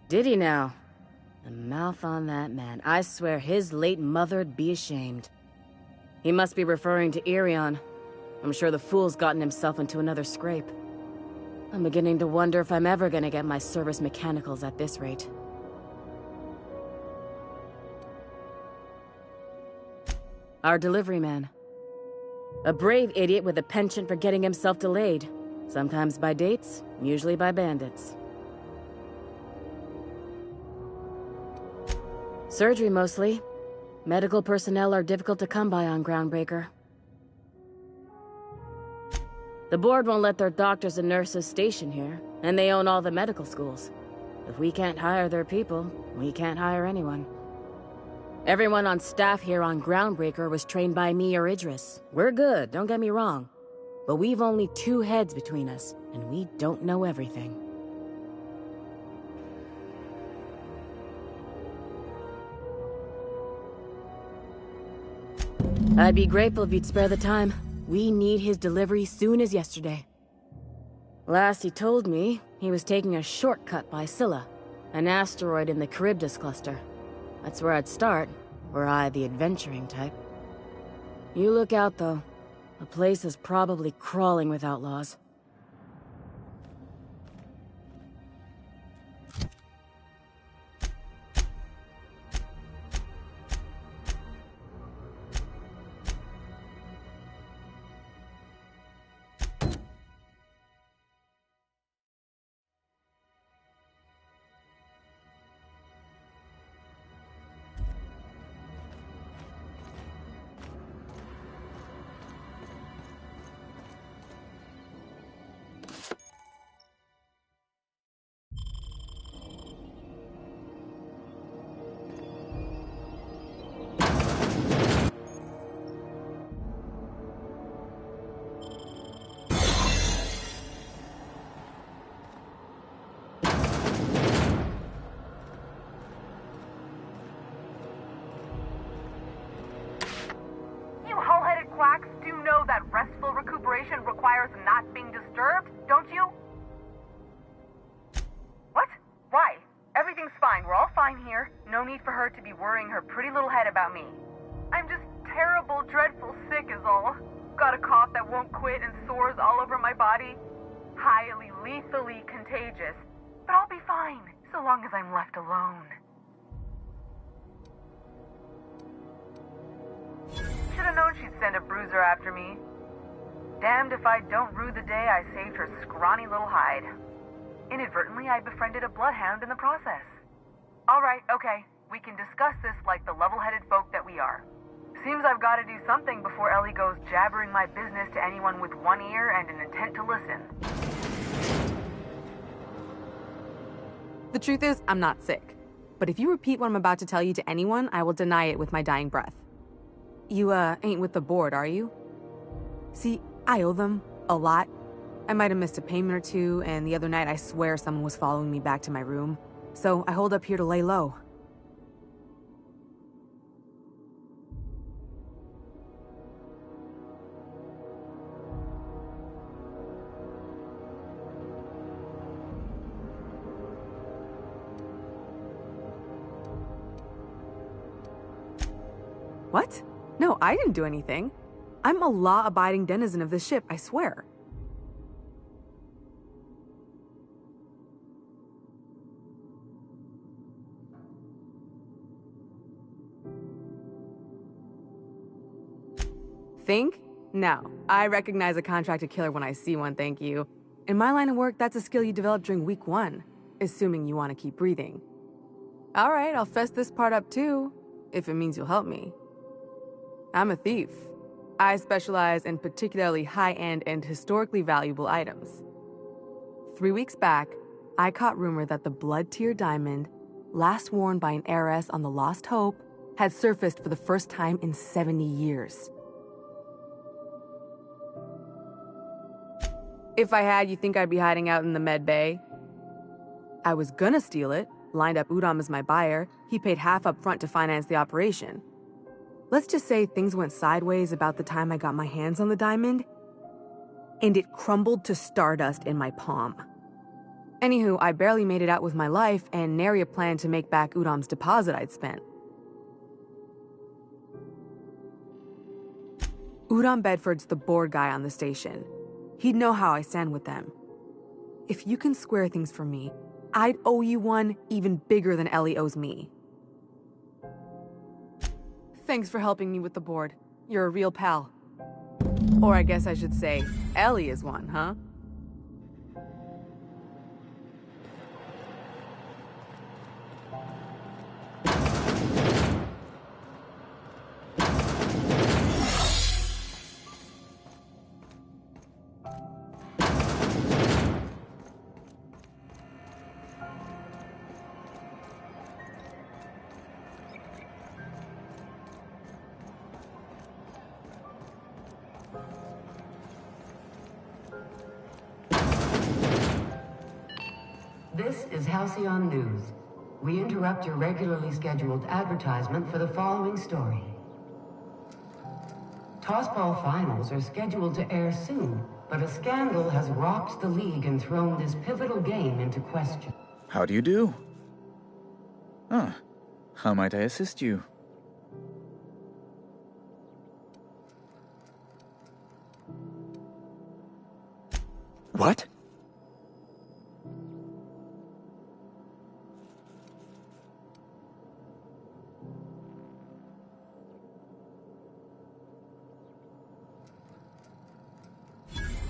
Did he now? The mouth on that man. I swear his late mother'd be ashamed. He must be referring to Irion. I'm sure the fool's gotten himself into another scrape. I'm beginning to wonder if I'm ever gonna get my service mechanicals at this rate. Our delivery man. A brave idiot with a penchant for getting himself delayed. Sometimes by dates, usually by bandits. Surgery mostly. Medical personnel are difficult to come by on Groundbreaker. The board won't let their doctors and nurses station here, and they own all the medical schools. If we can't hire their people, we can't hire anyone. Everyone on staff here on Groundbreaker was trained by me or Idris. We're good, don't get me wrong. But we've only 2 heads between us, and we don't know everything. I'd be grateful if you'd spare the time. We need his delivery soon as yesterday. Last he told me, he was taking a shortcut by Scylla, an asteroid in the Charybdis cluster. That's where I'd start, were I the adventuring type. You look out, though. The place is probably crawling with outlaws. To be worrying her pretty little head about me. I'm just terrible, dreadful sick is all. Got a cough that won't quit and sores all over my body. Highly, lethally contagious. But I'll be fine, so long as I'm left alone. Should've known she'd send a bruiser after me. Damned if I don't rue the day I saved her scrawny little hide. Inadvertently, I befriended a bloodhound in the process. Alright, okay. We can discuss this like the level-headed folk that we are. Seems I've got to do something before Ellie goes jabbering my business to anyone with one ear and an intent to listen. The truth is, I'm not sick. But if you repeat what I'm about to tell you to anyone, I will deny it with my dying breath. You, ain't with the board, are you? See, I owe them a lot. I might have missed a payment or two, and the other night I swear someone was following me back to my room. So I hold up here to lay low. What? No, I didn't do anything. I'm a law-abiding denizen of this ship, I swear. Think? No. I recognize a contracted killer when I see one, thank you. In my line of work, that's a skill you develop during week 1, assuming you want to keep breathing. All right, I'll fess this part up too, if it means you'll help me. I'm a thief. I specialize in particularly high-end and historically valuable items. 3 weeks back, I caught rumor that the blood-tier diamond, last worn by an heiress on the Lost Hope, had surfaced for the first time in 70 years. If I had, you think I'd be hiding out in the med bay? I was gonna steal it, lined up Udom as my buyer. He paid half up front to finance the operation. Let's just say things went sideways about the time I got my hands on the diamond, and it crumbled to stardust in my palm. Anywho, I barely made it out with my life, and nary a plan to make back Udam's deposit I'd spent. Udam Bedford's the board guy on the station. He'd know how I stand with them. If you can square things for me, I'd owe you one even bigger than Ellie owes me. Thanks for helping me with the board. You're a real pal. Or I guess I should say, Ellie is one, huh? This is Halcyon News. We interrupt your regularly scheduled advertisement for the following story. Tossball finals are scheduled to air soon, but a scandal has rocked the league and thrown this pivotal game into question. How do you do? Ah, how might I assist you? What?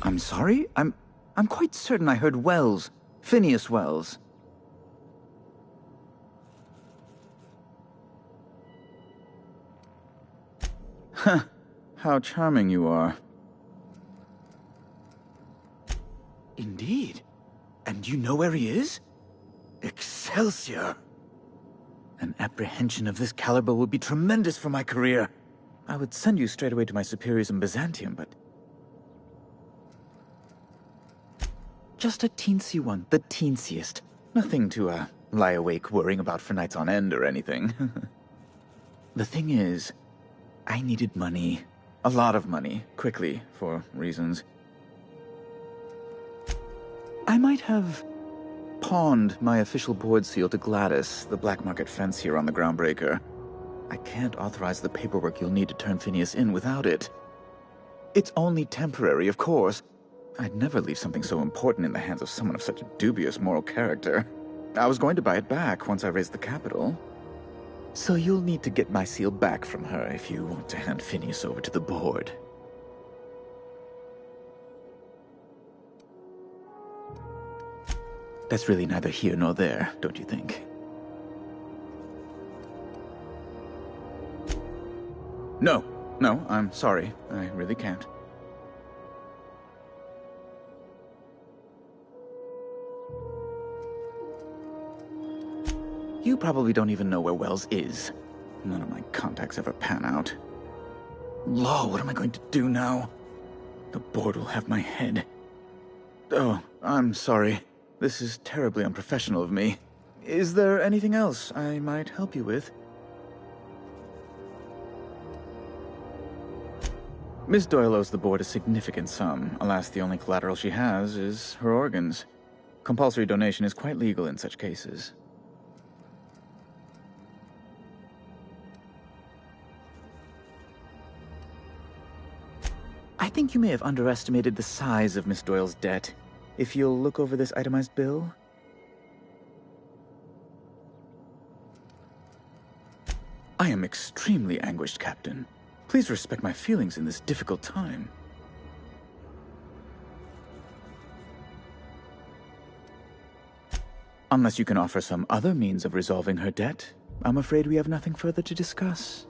I'm sorry? I'm quite certain I heard Wells. Phineas Wells. Huh. How charming you are. Indeed. And you know where he is? Excelsior! An apprehension of this caliber would be tremendous for my career. I would send you straight away to my superiors in Byzantium, but... just a teensy one, the teensiest. Nothing to, lie awake worrying about for nights on end or anything. The thing is, I needed money. A lot of money, quickly, for reasons. I might have pawned my official board seal to Gladys, the black market fence here on the Groundbreaker. I can't authorize the paperwork you'll need to turn Phineas in without it. It's only temporary, of course. I'd never leave something so important in the hands of someone of such a dubious moral character. I was going to buy it back once I raised the capital. So you'll need to get my seal back from her if you want to hand Phineas over to the board. That's really neither here nor there, don't you think? No, I'm sorry. I really can't. You probably don't even know where Wells is. None of my contacts ever pan out. Law, what am I going to do now? The board will have my head. Oh, I'm sorry. This is terribly unprofessional of me. Is there anything else I might help you with? Miss Doyle owes the board a significant sum. Alas, the only collateral she has is her organs. Compulsory donation is quite legal in such cases. I think you may have underestimated the size of Miss Doyle's debt. If you'll look over this itemized bill. I am extremely anguished, Captain. Please respect my feelings in this difficult time. Unless you can offer some other means of resolving her debt, I'm afraid we have nothing further to discuss.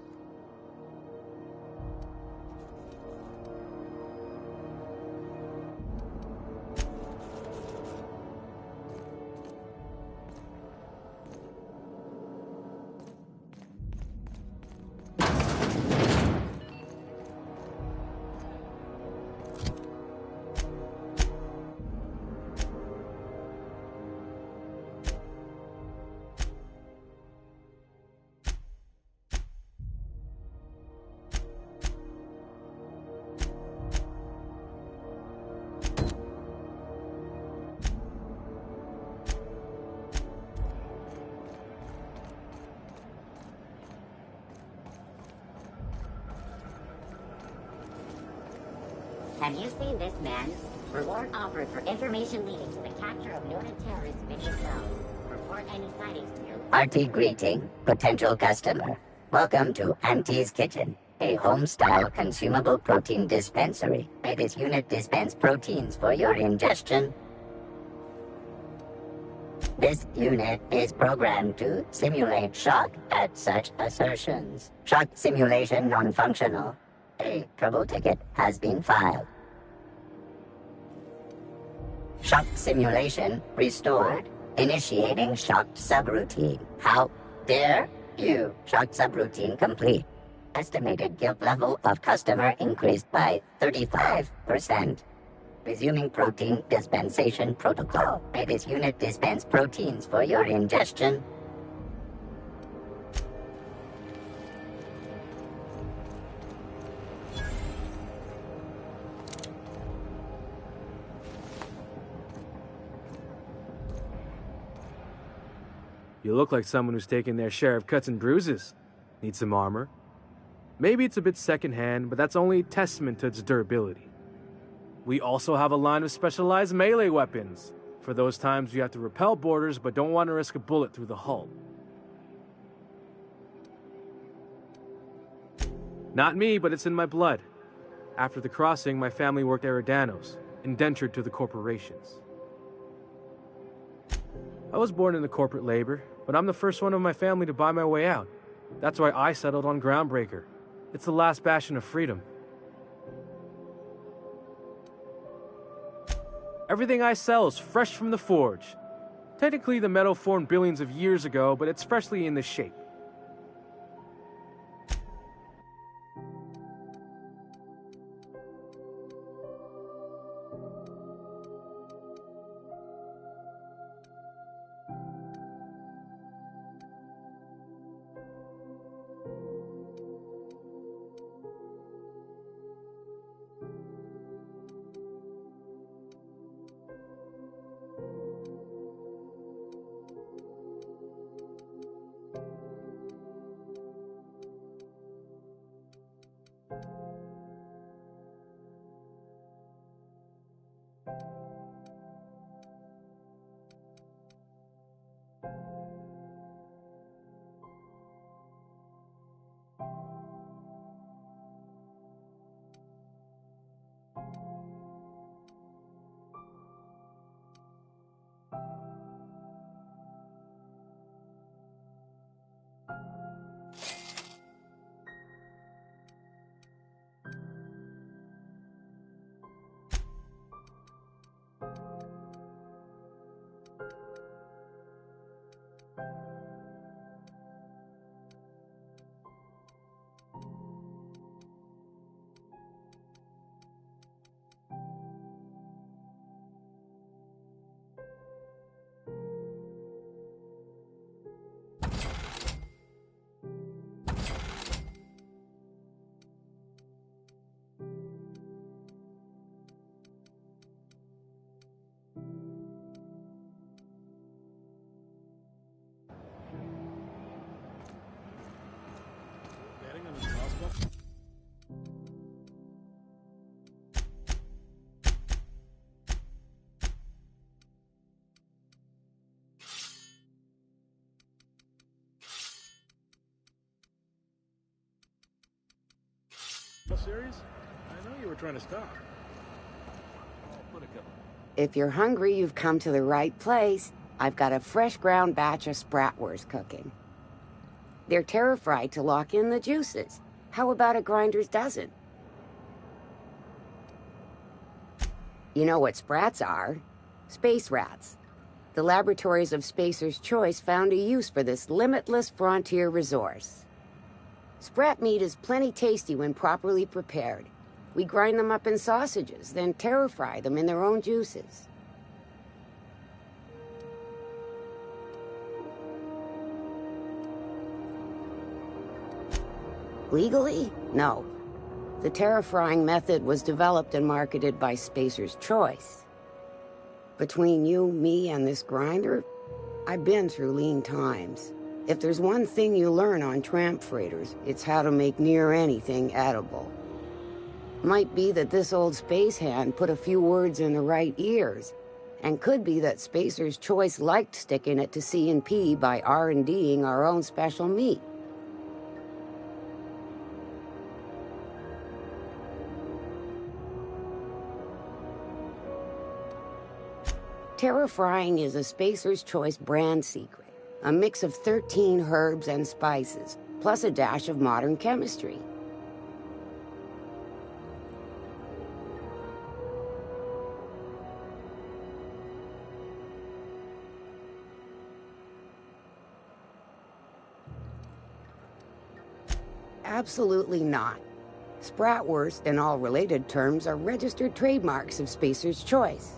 Have you seen this man? Reward offered for information leading to the capture of noted terrorists Vinny Cell. Report any sightings to you. Artie greeting, potential customer. Welcome to Auntie's Kitchen, a home-style consumable protein dispensary. May this unit dispense proteins for your ingestion. This unit is programmed to simulate shock at such assertions. Shock simulation non-functional. A trouble ticket has been filed. Shock simulation restored. Initiating shocked subroutine. How dare you? Shocked subroutine complete. Estimated guilt level of customer increased by 35%. Resuming protein dispensation protocol. May this unit dispense proteins for your ingestion. You look like someone who's taken their share of cuts and bruises. Need some armor? Maybe it's a bit secondhand, but that's only testament to its durability. We also have a line of specialized melee weapons, for those times you have to repel boarders but don't want to risk a bullet through the hull. Not me, but it's in my blood. After the crossing, my family worked Eridanos, indentured to the corporations. I was born into corporate labor, but I'm the first one of my family to buy my way out. That's why I settled on Groundbreaker. It's the last bastion of freedom. Everything I sell is fresh from the forge. Technically, the metal formed billions of years ago, but it's freshly in this shape. Serious? I know you were trying to stop. If you're hungry, you've come to the right place. I've got a fresh ground batch of spratwurst cooking. They're terra-fried to lock in the juices. How about a grinder's dozen? You know what sprats are? Space rats. The laboratories of Spacer's Choice found a use for this limitless frontier resource. Sprat meat is plenty tasty when properly prepared. We grind them up in sausages, then terra-fry them in their own juices. Legally? No. The terra-frying method was developed and marketed by Spacer's Choice. Between you, me, and this grinder, I've been through lean times. If there's one thing you learn on tramp freighters, it's how to make near anything edible. Might be that this old space hand put a few words in the right ears, and could be that Spacer's Choice liked sticking it to C&P by R&Ding our own special meat. Terra frying is a Spacer's Choice brand secret, a mix of 13 herbs and spices, plus a dash of modern chemistry. Absolutely not. Spratwurst and all related terms are registered trademarks of Spacer's Choice.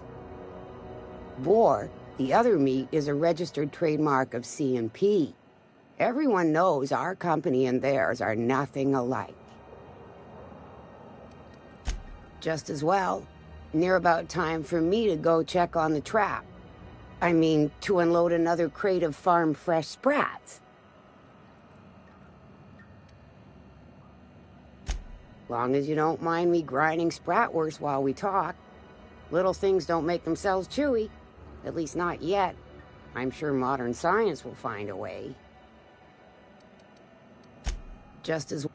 Boar, the other meat, is a registered trademark of C&P. Everyone knows our company and theirs are nothing alike. Just as well, near about time for me to go check on the trap. I mean, to unload another crate of farm-fresh sprats. Long as you don't mind me grinding spratwurst while we talk. Little things don't make themselves chewy. At least not yet. I'm sure modern science will find a way. Just as...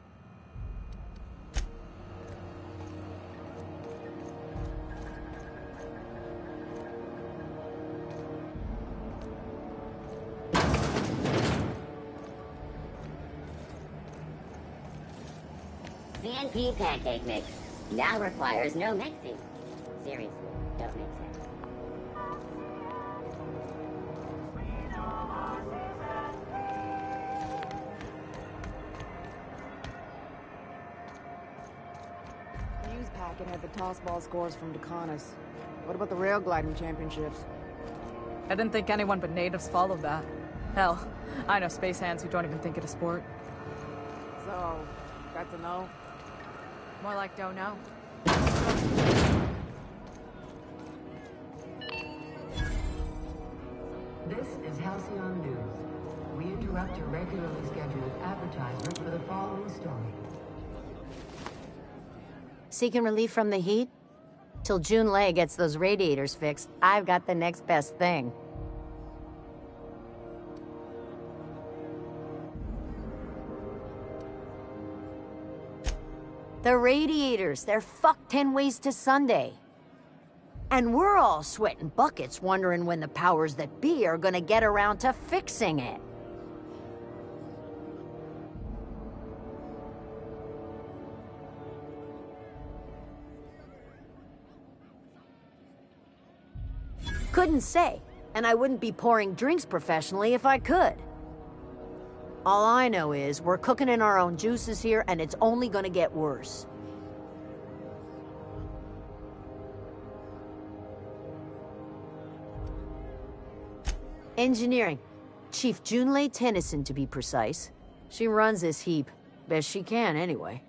CNP pancake mix now requires no mixing. Seriously, don't mix it. News packet had the tossball scores from Decanis. What about the rail gliding championships? I didn't think anyone but natives followed that. Hell, I know space hands who don't even think it a sport. So, that's a no? More like don't know. This is Halcyon News. We interrupt your regularly scheduled advertisement for the following story. Seeking relief from the heat? Till June Lay gets those radiators fixed, I've got the next best thing. The radiators, they're fucked 10 ways to Sunday. And we're all sweating buckets wondering when the powers that be are gonna get around to fixing it. Couldn't say, and I wouldn't be pouring drinks professionally if I could. All I know is we're cooking in our own juices here, and it's only gonna get worse. Engineering. Chief Junlei Tennyson, to be precise. She runs this heap. Best she can, anyway.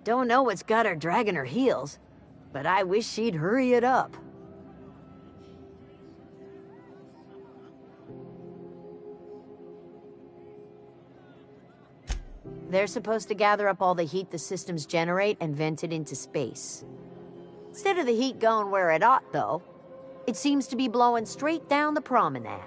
Don't know what's got her dragging her heels, but I wish she'd hurry it up. They're supposed to gather up all the heat the systems generate and vent it into space. Instead of the heat going where it ought, though, it seems to be blowing straight down the promenade.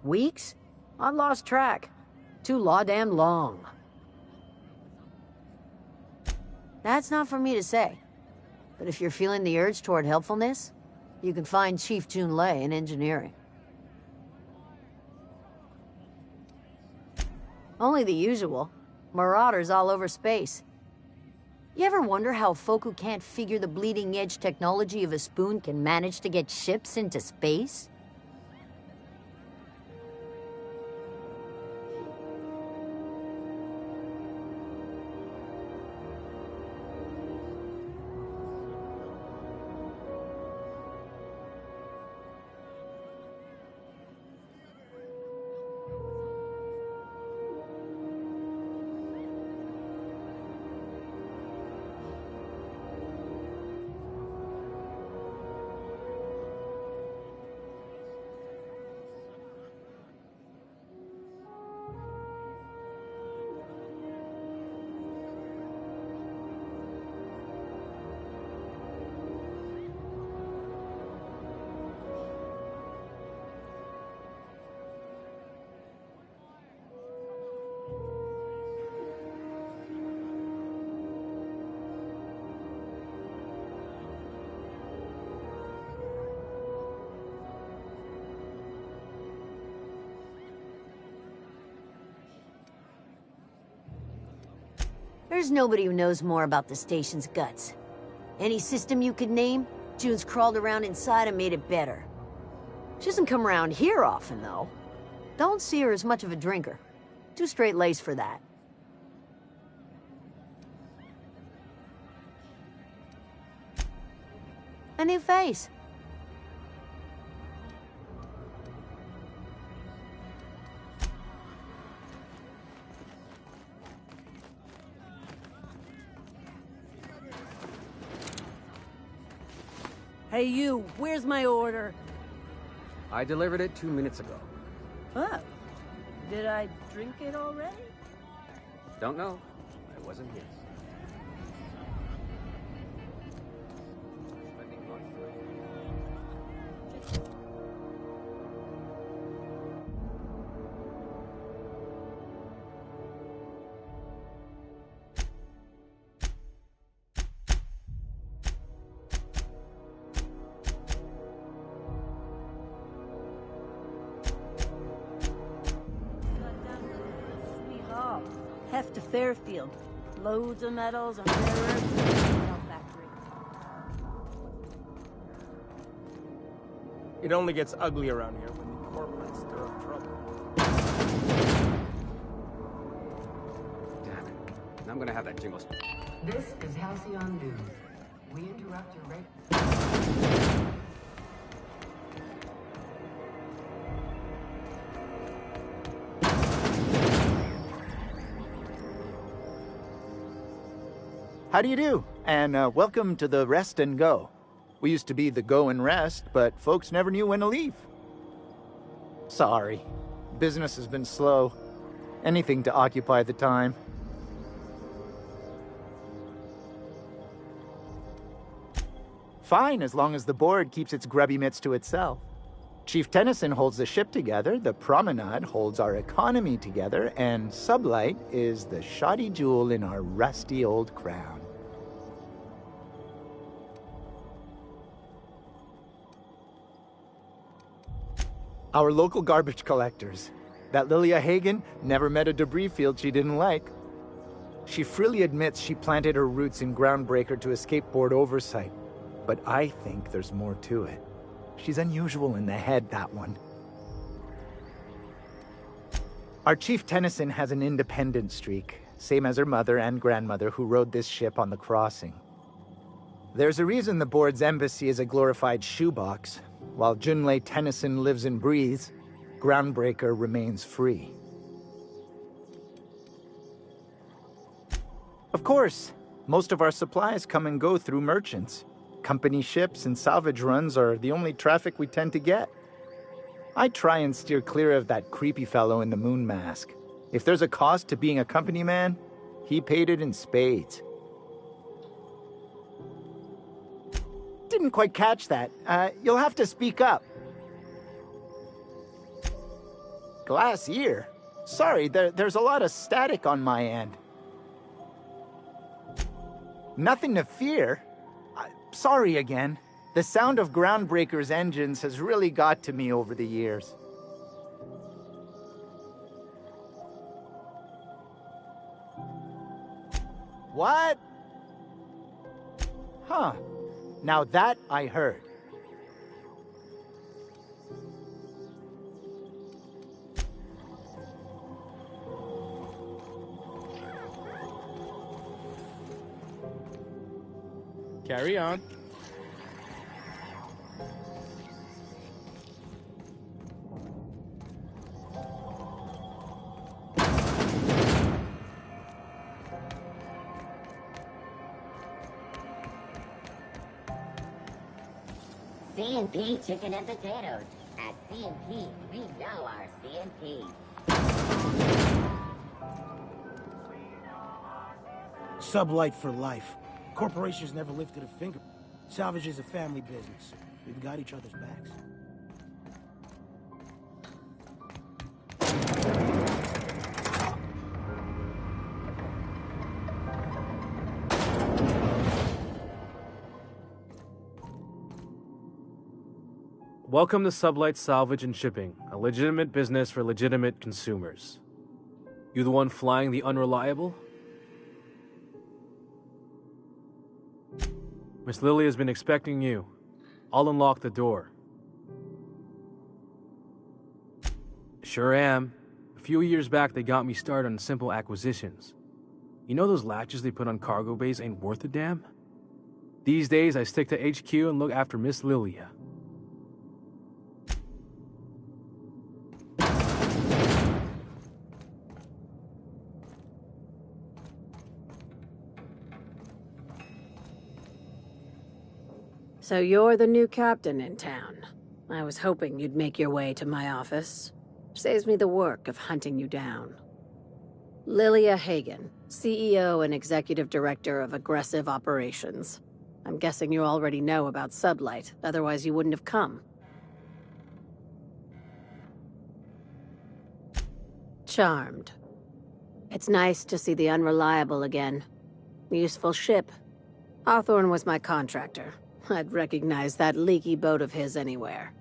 Weeks? I've lost track. Too law-damn long. That's not for me to say. But if you're feeling the urge toward helpfulness, you can find Chief Junlei in engineering. Only the usual. Marauders all over space. You ever wonder how folk who can't figure the bleeding-edge technology of a spoon can manage to get ships into space? There's nobody who knows more about the station's guts. Any system you could name, June's crawled around inside and made it better. She doesn't come around here often, though. Don't see her as much of a drinker. Too straight-laced for that. A new face. Hey you, where's my order? I delivered it 2 minutes ago. Oh, did I drink it already? Don't know. I wasn't here. Heft to Fairfield. Loads of metals and rare earths in the metal factory. It only gets ugly around here when the corporates stir up trouble. Damn it. Now I'm gonna have that jingle. This is Halcyon News. We interrupt your How do you do? And welcome to the Rest and Go. We used to be the Go and Rest, but folks never knew when to leave. Sorry. Business has been slow. Anything to occupy the time. Fine, as long as the board keeps its grubby mitts to itself. Chief Tennyson holds the ship together, the Promenade holds our economy together, and Sublight is the shoddy jewel in our rusty old crown. Our local garbage collectors. That Lilia Hagen never met a debris field she didn't like. She freely admits she planted her roots in Groundbreaker to escape board oversight, but I think there's more to it. She's unusual in the head, that one. Our Chief Tennyson has an independent streak, same as her mother and grandmother who rode this ship on the crossing. There's a reason the board's embassy is a glorified shoebox. While Junlei Tennyson lives and breathes, Groundbreaker remains free. Of course, most of our supplies come and go through merchants. Company ships and salvage runs are the only traffic we tend to get. I try and steer clear of that creepy fellow in the moon mask. If there's a cost to being a company man, he paid it in spades. Didn't quite catch that. You'll have to speak up. Glass ear? Sorry, there's a lot of static on my end. Nothing to fear. Sorry again. The sound of Groundbreaker's engines has really got to me over the years. What? Huh. Now that I heard. Carry on. C&P chicken and potatoes. At C&P, we know our C&P. Sublight for life. Corporations never lifted a finger. Salvage is a family business. We've got each other's backs. Welcome to Sublight Salvage and Shipping, a legitimate business for legitimate consumers. You the one flying the Unreliable? Miss Lily has been expecting you. I'll unlock the door. Sure am. A few years back, they got me started on simple acquisitions. You know those latches they put on cargo bays ain't worth a damn? These days, I stick to HQ and look after Miss Lilia. So you're the new captain in town. I was hoping you'd make your way to my office. Saves me the work of hunting you down. Lilia Hagen, CEO and Executive Director of Aggressive Operations. I'm guessing you already know about Sublight, otherwise you wouldn't have come. Charmed. It's nice to see the Unreliable again. Useful ship. Hawthorne was my contractor. I'd recognize that leaky boat of his anywhere.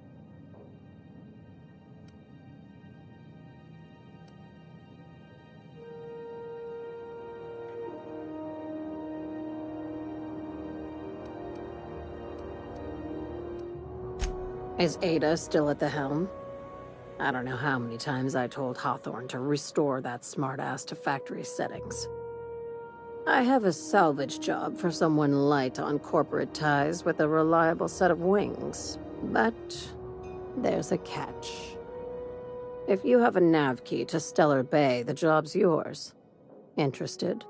Is Ada still at the helm? I don't know how many times I told Hawthorne to restore that smartass to factory settings. I have a salvage job for someone light on corporate ties with a reliable set of wings, but there's a catch. If you have a nav key to Stellar Bay, the job's yours. Interested?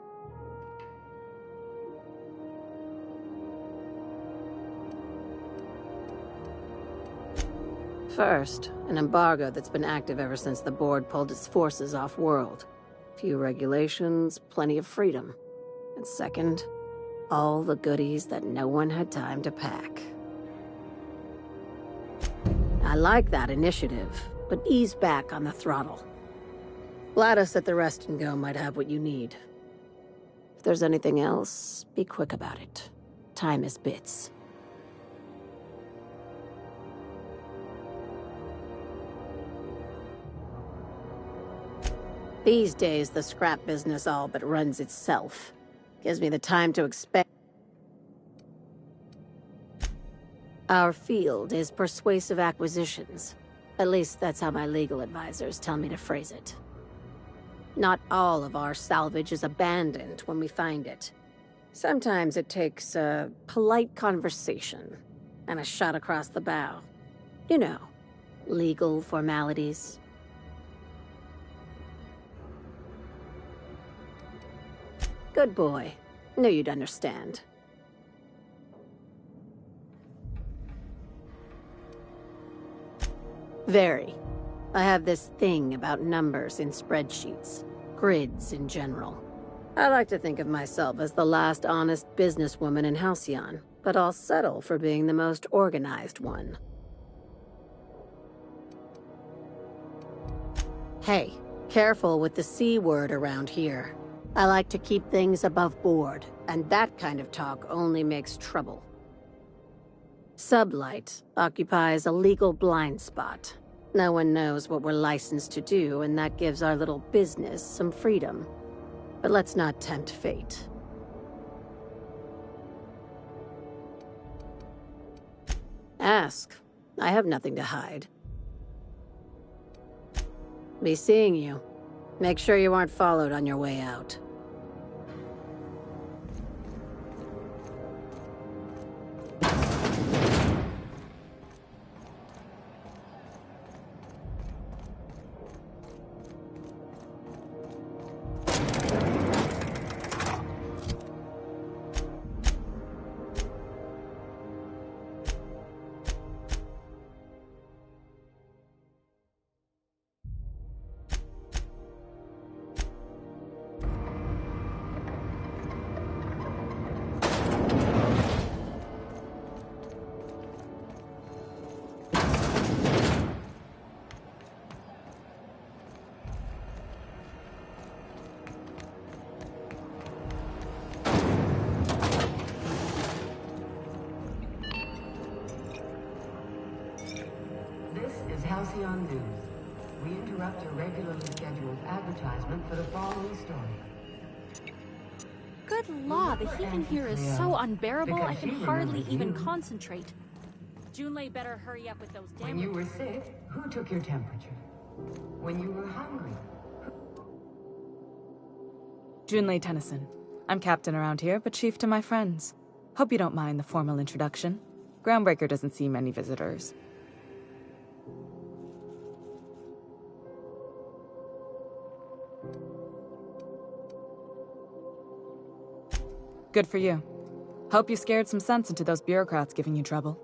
First, an embargo that's been active ever since the board pulled its forces off-world. Few regulations, plenty of freedom. And second, all the goodies that no one had time to pack. I like that initiative, but ease back on the throttle. Gladys at the Rest and Go might have what you need. If there's anything else, be quick about it. Time is bits. These days, the scrap business all but runs itself. Gives me the time to expect. Our field is persuasive acquisitions. At least that's how my legal advisors tell me to phrase it. Not all of our salvage is abandoned when we find it. Sometimes it takes a polite conversation and a shot across the bow. You know, legal formalities. Good boy. Knew you'd understand. Very. I have this thing about numbers in spreadsheets. Grids in general. I like to think of myself as the last honest businesswoman in Halcyon, but I'll settle for being the most organized one. Hey, careful with the C word around here. I like to keep things above board, and that kind of talk only makes trouble. Sublight occupies a legal blind spot. No one knows what we're licensed to do, and that gives our little business some freedom. But let's not tempt fate. Ask. I have nothing to hide. Be seeing you. Make sure you aren't followed on your way out. Halcyon News. We interrupt your regularly scheduled advertisement for the following story. Good law, the heat in here is so unbearable I can hardly even concentrate. Junlei better hurry up with those damn... When you were sick, who took your temperature? When you were hungry... Junlei Tennyson. I'm captain around here, but chief to my friends. Hope you don't mind the formal introduction. Groundbreaker doesn't see many visitors. Good for you. Hope you scared some sense into those bureaucrats giving you trouble.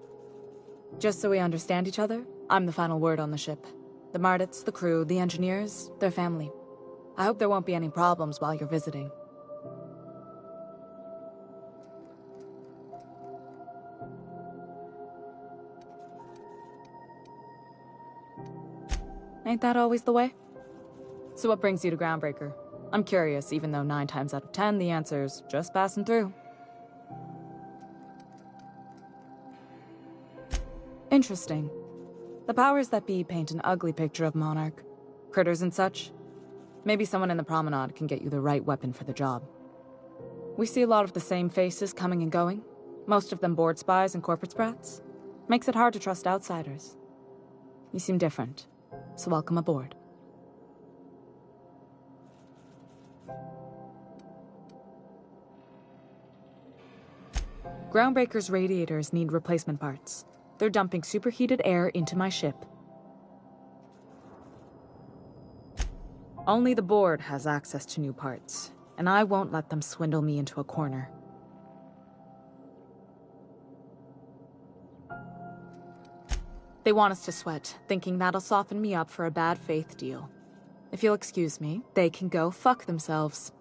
Just so we understand each other, I'm the final word on the ship. The Mardits, the crew, the engineers, their family. I hope there won't be any problems while you're visiting. Ain't that always the way? So what brings you to Groundbreaker? I'm curious, even though 9 times out of 10 the answer's just passing through. Interesting. The powers that be paint an ugly picture of Monarch. Critters and such. Maybe someone in the promenade can get you the right weapon for the job. We see a lot of the same faces coming and going. Most of them board spies and corporate sprats. Makes it hard to trust outsiders. You seem different, so welcome aboard. Groundbreaker's radiators need replacement parts. They're dumping superheated air into my ship. Only the board has access to new parts, and I won't let them swindle me into a corner. They want us to sweat, thinking that'll soften me up for a bad faith deal. If you'll excuse me, they can go fuck themselves.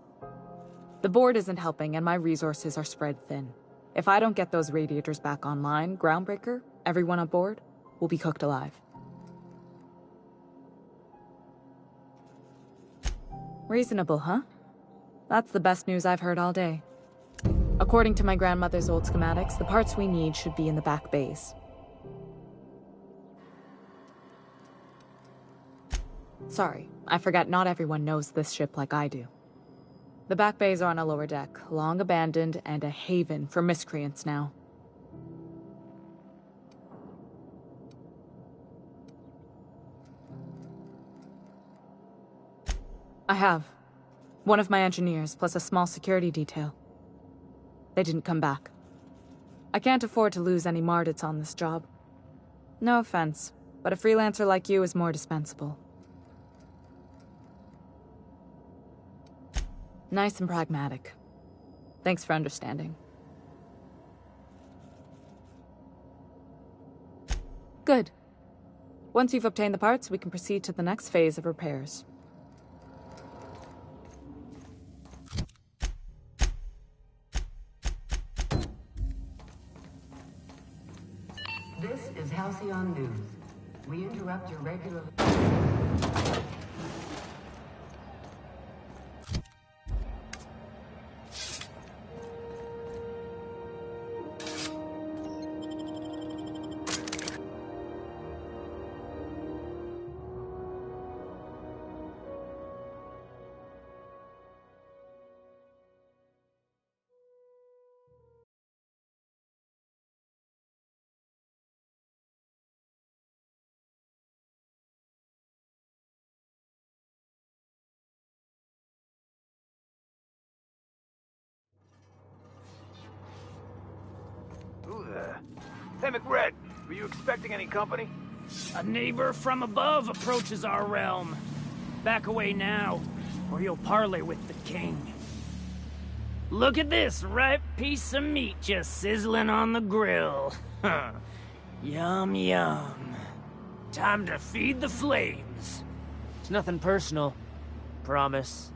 The board isn't helping, and my resources are spread thin. If I don't get those radiators back online, Groundbreaker, everyone aboard, will be cooked alive. Reasonable, huh? That's the best news I've heard all day. According to my grandmother's old schematics, the parts we need should be in the back bays. Sorry, I forgot not everyone knows this ship like I do. The back bays are on a lower deck, long abandoned and a haven for miscreants now. I have. One of my engineers, plus a small security detail. They didn't come back. I can't afford to lose any Mardits on this job. No offense, but a freelancer like you is more dispensable. Nice and pragmatic. Thanks for understanding. Good. Once you've obtained the parts, we can proceed to the next phase of repairs. This is Halcyon News. We interrupt your regular... Hey, McRed, were you expecting any company? A neighbor from above approaches our realm. Back away now, or you'll parley with the king. Look at this ripe piece of meat just sizzling on the grill. Yum, yum. Time to feed the flames. It's nothing personal. Promise.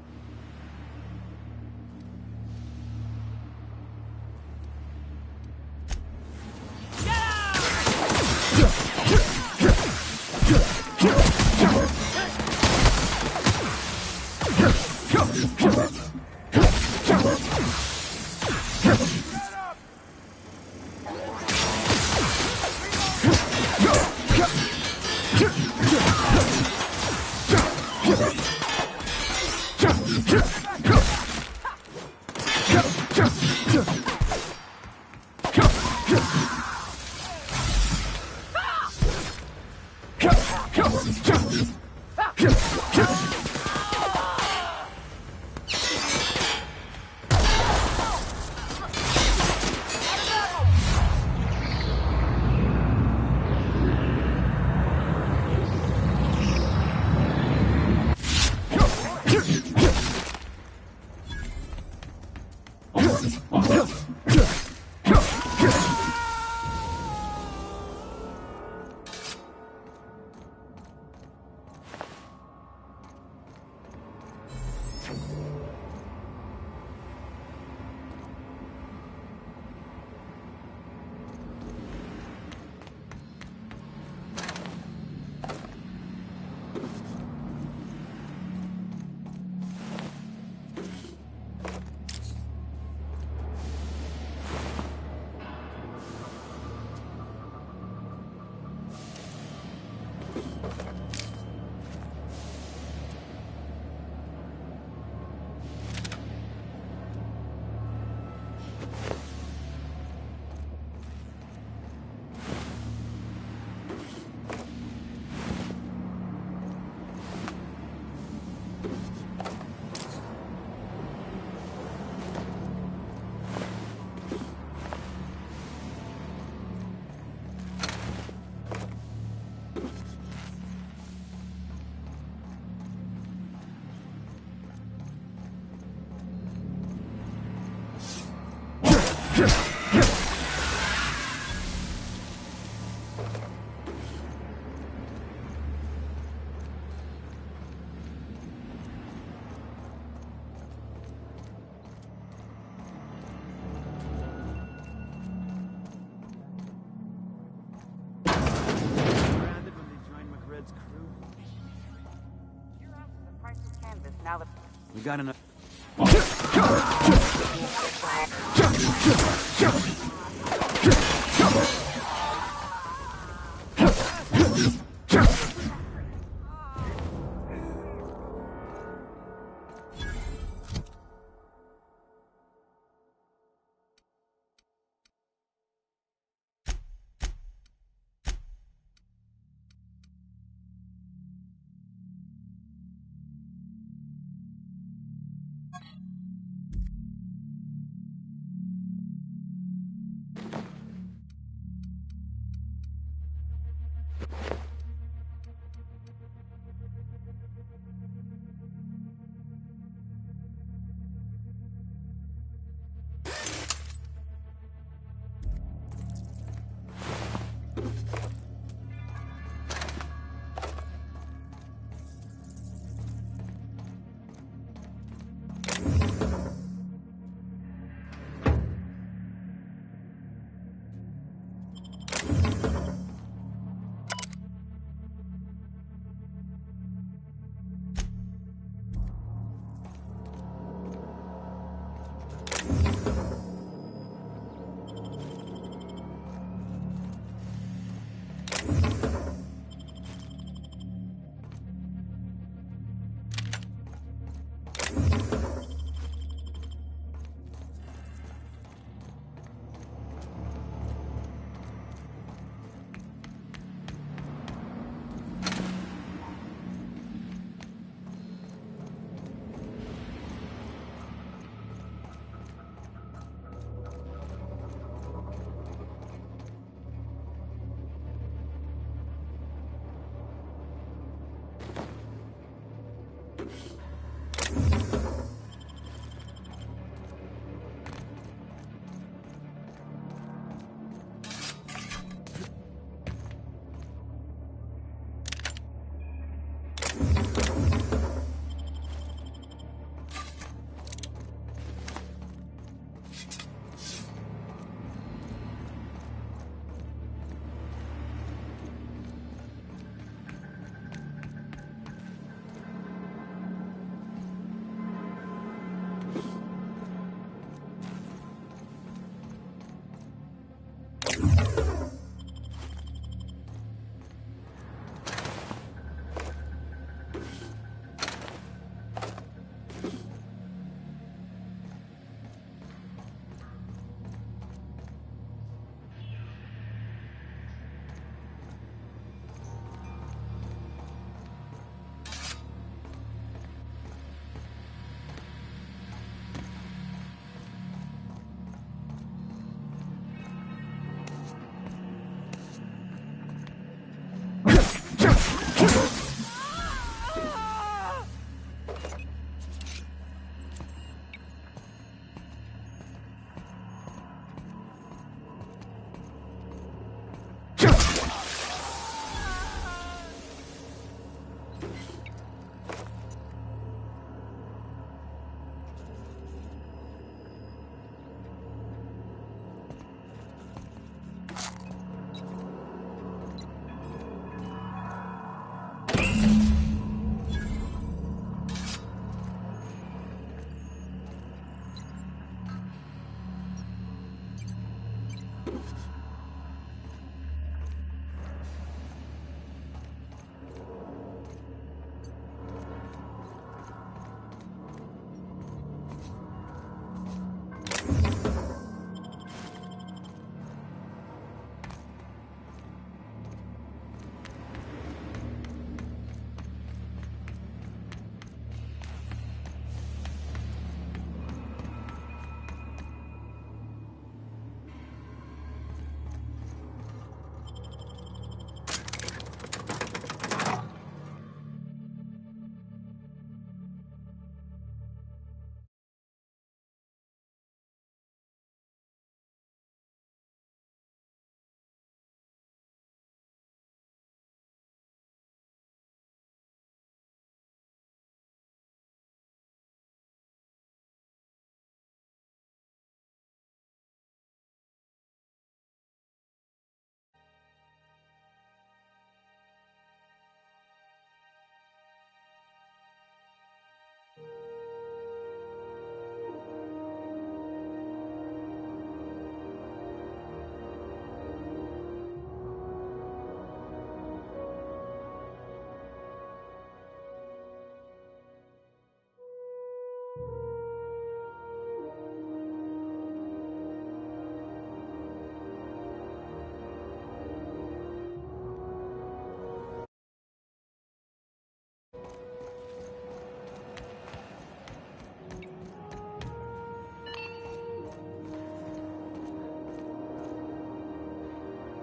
We got enough.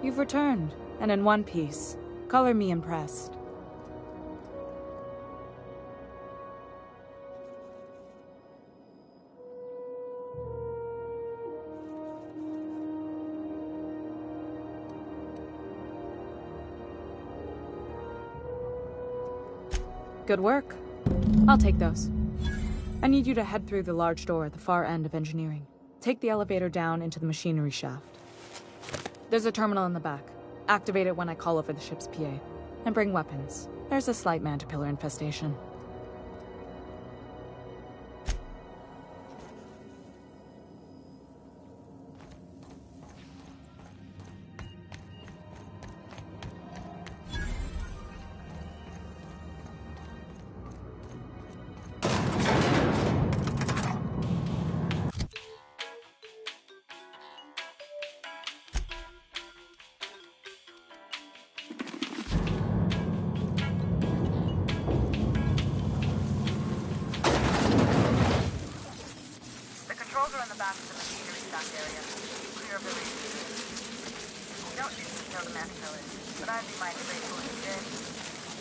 You've returned, and in one piece. Color me impressed. Good work. I'll take those. I need you to head through the large door at the far end of engineering. Take the elevator down into the machinery shaft. There's a terminal in the back. Activate it when I call over the ship's PA. And bring weapons. There's a slight mantipillar infestation.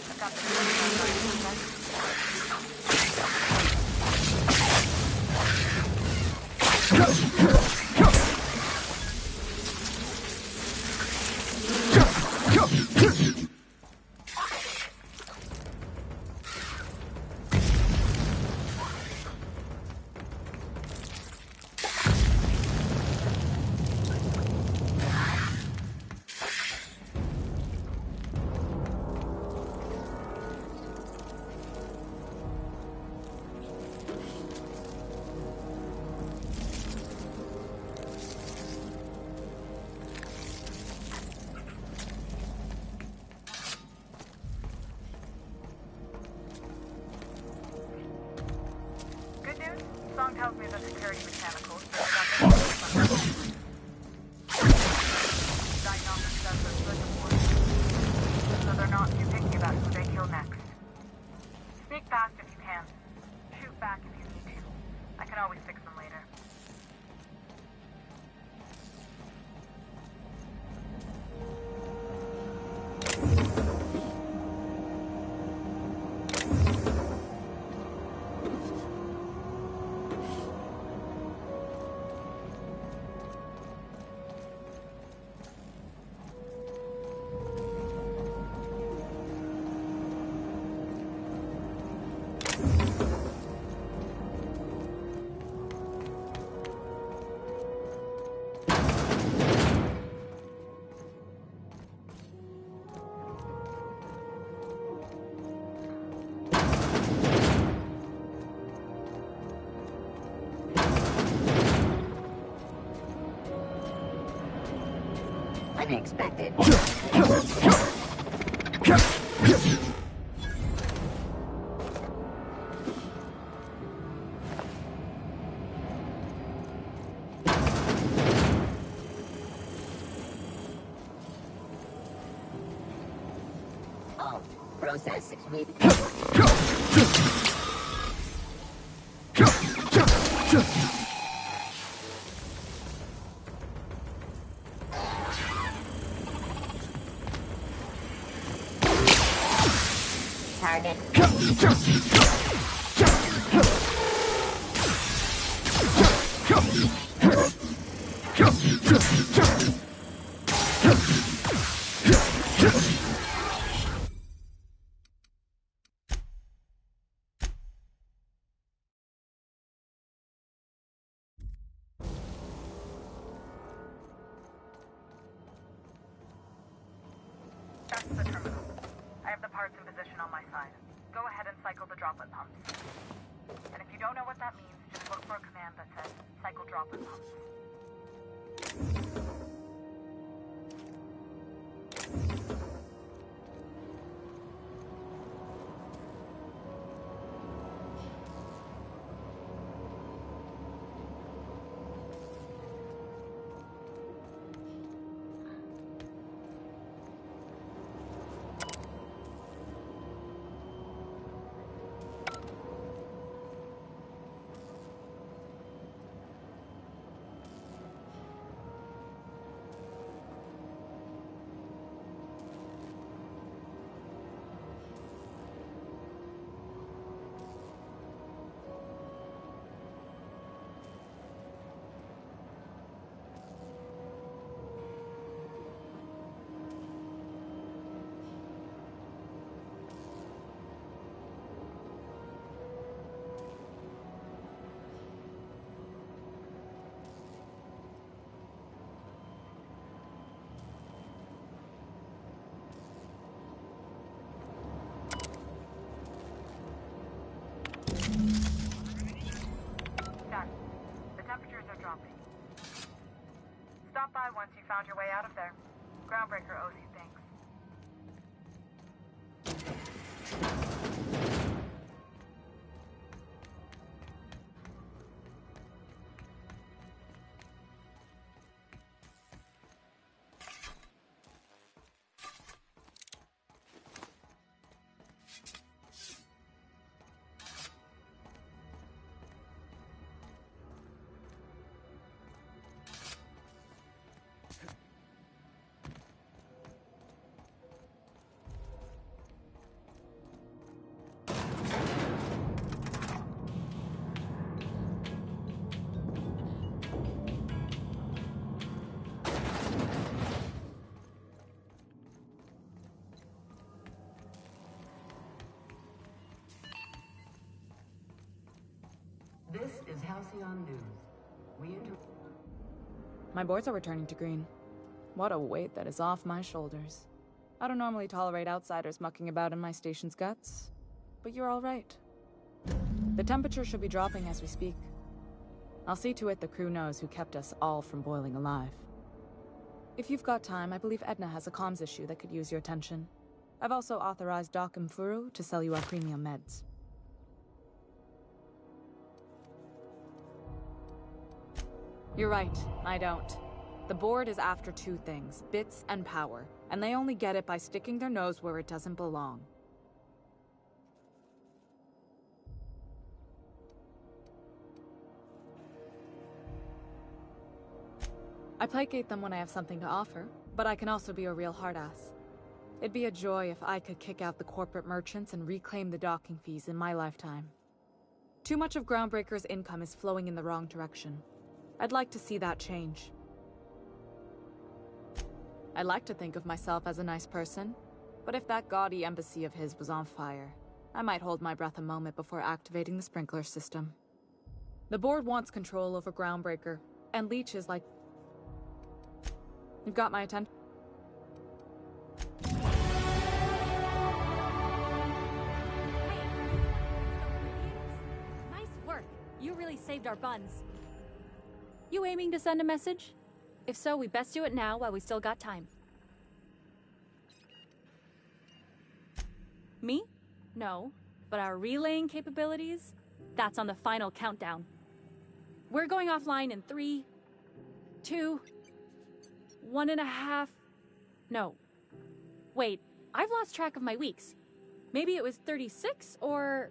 I've got song tells me the security mechanicals diagnostics does the circuit board, so they're not too picky about who they kill next. Sneak fast if you can. Shoot back if you need to. I can always fix them later. Unexpected. Alt. Process 6 weeks. Target. That's the terminal. I have the parts in position on my side. Go ahead and cycle the droplet pumps. And if you don't know what that means, just look for a command that says, cycle droplet pumps. Done. The temperatures are dropping. Stop by once you found your way out of there. Groundbreaker owes you thanks. Halcyon News. My boards are returning to green. What a weight that is off my shoulders. I don't normally tolerate outsiders mucking about in my station's guts, but you're all right. The temperature should be dropping as we speak. I'll see to it the crew knows who kept us all from boiling alive. If you've got time, I believe Edna has a comms issue that could use your attention. I've also authorized Doc and Furu to sell you our premium meds. You're right, I don't. The board is after two things, bits and power, and they only get it by sticking their nose where it doesn't belong. I placate them when I have something to offer, but I can also be a real hard-ass. It'd be a joy if I could kick out the corporate merchants and reclaim the docking fees in my lifetime. Too much of Groundbreaker's income is flowing in the wrong direction. I'd like to see that change. I like to think of myself as a nice person, but if that gaudy embassy of his was on fire, I might hold my breath a moment before activating the sprinkler system. The board wants control over Groundbreaker, and leeches like... You've got my attention. Nice work. You really saved our buns. You aiming to send a message? If so, we best do it now while we still got time. Me? No. But our relaying capabilities? That's on the final countdown. We're going offline in 3, 2, 1.5... No. Wait, I've lost track of my weeks. Maybe it was 36 or...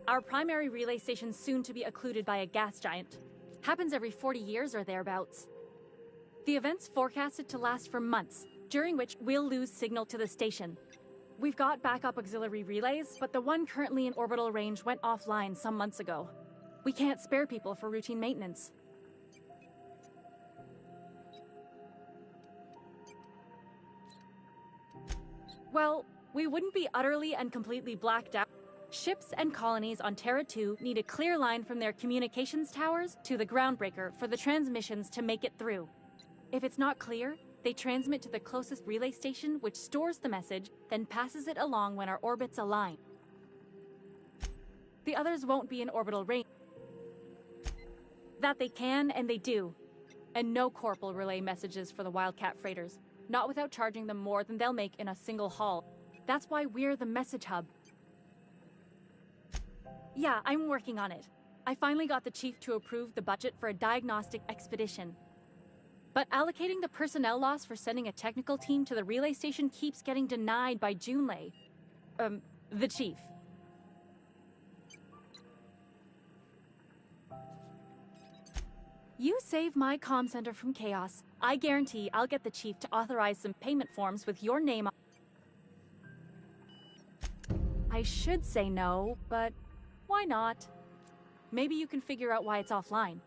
Our primary relay station's soon to be occluded by a gas giant. Happens every 40 years or thereabouts. The event's forecasted to last for months, during which we'll lose signal to the station. We've got backup auxiliary relays, but the one currently in orbital range went offline some months ago. We can't spare people for routine maintenance. Well, we wouldn't be utterly and completely blacked out. Ships and colonies on Terra 2 need a clear line from their communications towers to the Groundbreaker for the transmissions to make it through. If it's not clear, they transmit to the closest relay station, which stores the message, then passes it along when our orbits align. The others won't be in orbital range. That they can, and they do. And no Corp will relay messages for the Wildcat freighters, not without charging them more than they'll make in a single haul. That's why we're the message hub. Yeah, I'm working on it. I finally got the chief to approve the budget for a diagnostic expedition. But allocating the personnel loss for sending a technical team to the relay station keeps getting denied by Junlei. The chief. You save my comm center from chaos. I guarantee I'll get the chief to authorize some payment forms with your name on. I should say no, but why not? Maybe you can figure out why it's offline.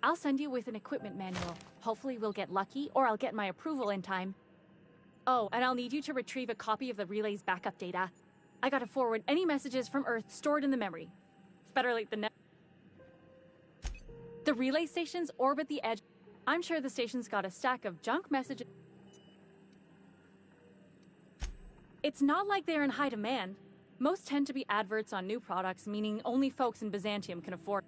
I'll send you with an equipment manual. Hopefully we'll get lucky, or I'll get my approval in time. Oh, and I'll need you to retrieve a copy of the relay's backup data. I gotta forward any messages from Earth stored in the memory. Better late than never. The relay stations orbit the edge. I'm sure the station's got a stack of junk messages. It's not like they're in high demand. Most tend to be adverts on new products, meaning only folks in Byzantium can afford.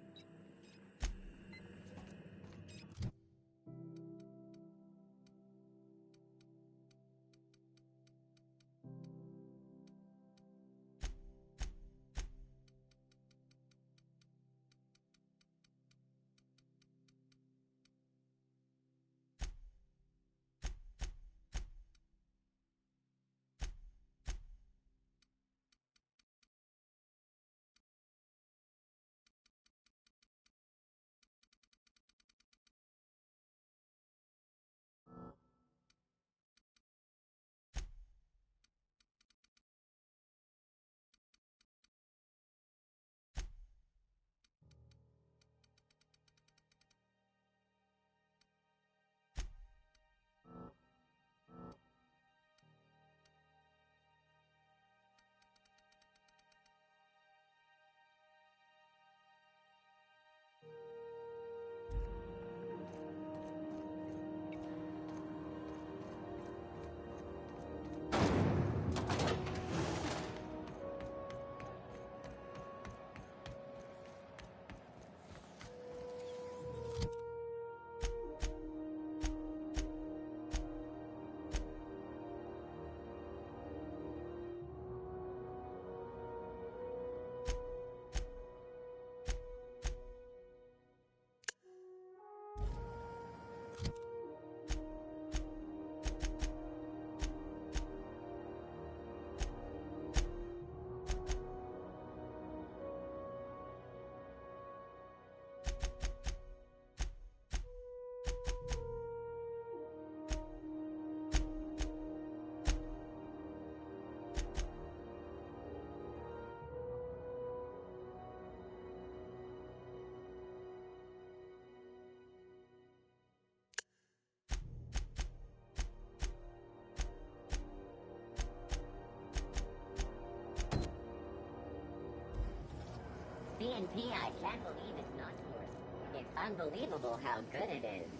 See, I can't believe it's not yours. It's unbelievable how good it is.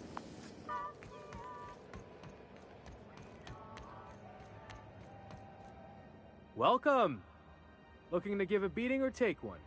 Welcome! Looking to give a beating or take one?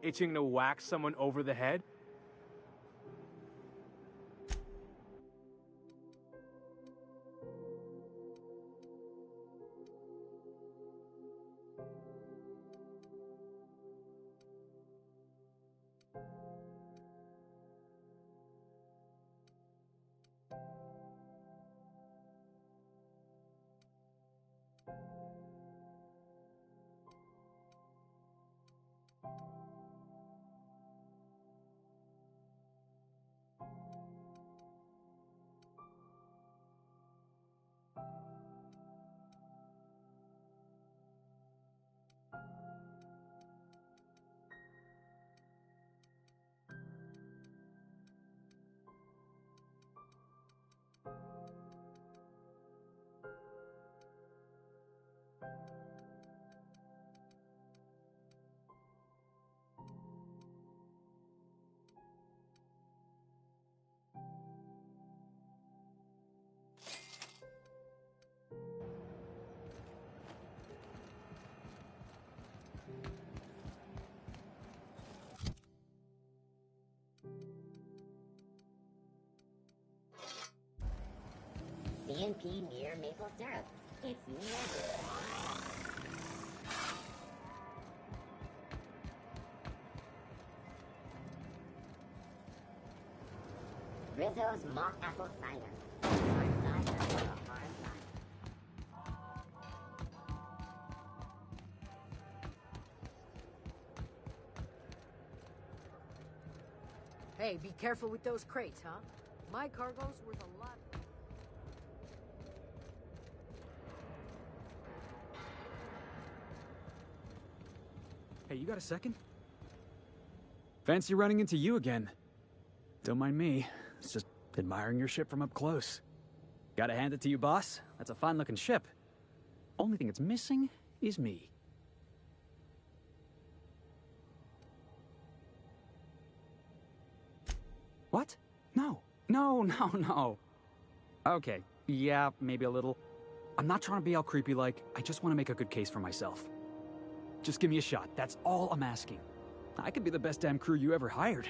Itching to whack someone over the head? CNP near maple syrup. It's never. Rizzo's mock apple cider. Hard cider for a hard life. Hey, be careful with those crates, huh? My cargo's worth a lot. Hey, you got a second? Fancy running into you again. Don't mind me. It's just admiring your ship from up close. Gotta hand it to you, boss. That's a fine-looking ship. Only thing it's missing is me. What? No. No. Okay, yeah, maybe a little. I'm not trying to be all creepy like, I just want to make a good case for myself. Just give me a shot, that's all I'm asking. I could be the best damn crew you ever hired.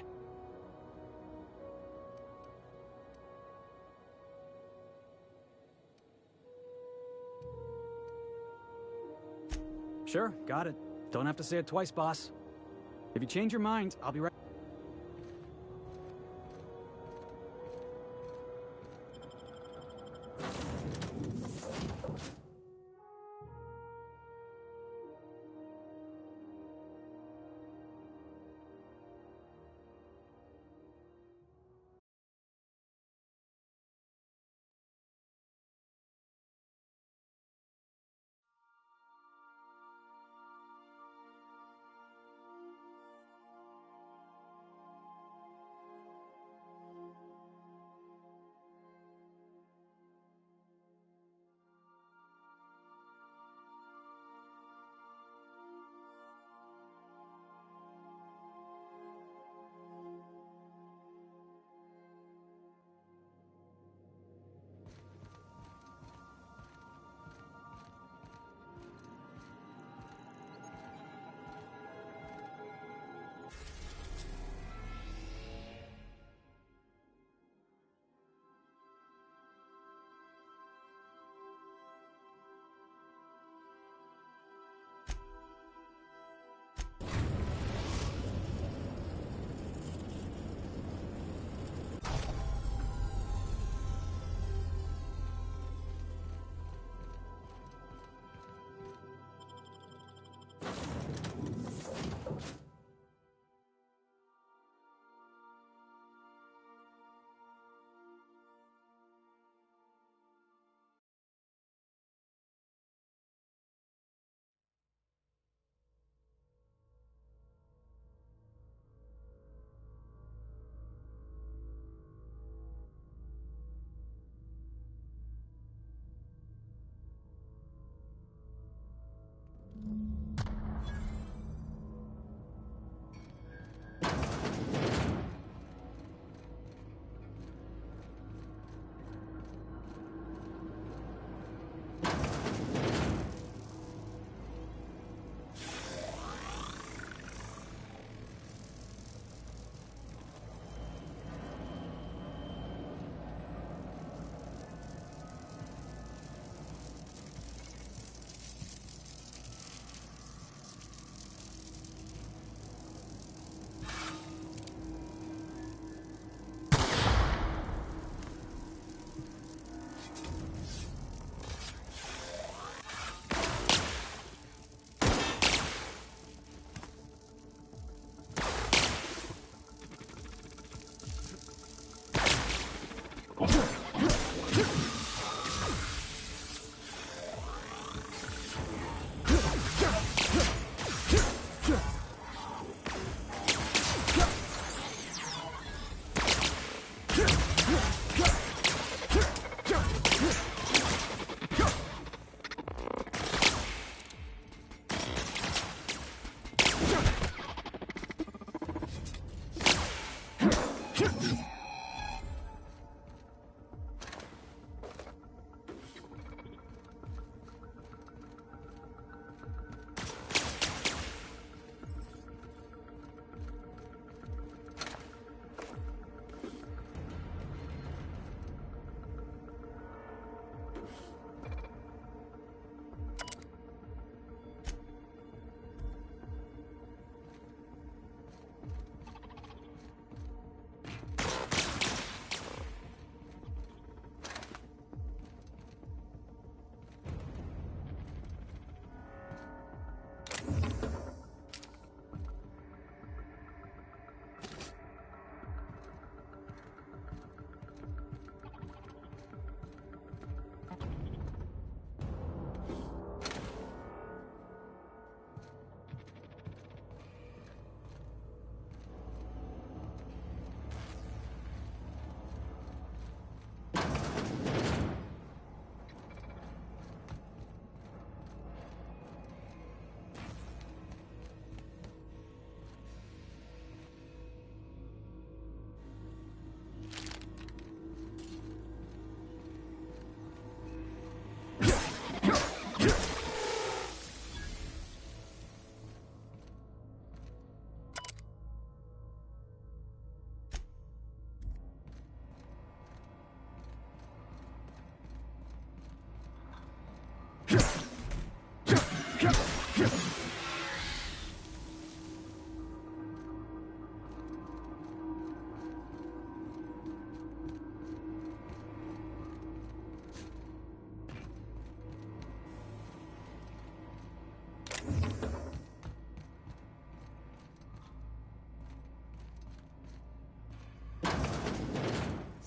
Sure, got it. Don't have to say it twice, boss. If you change your mind, I'll be right...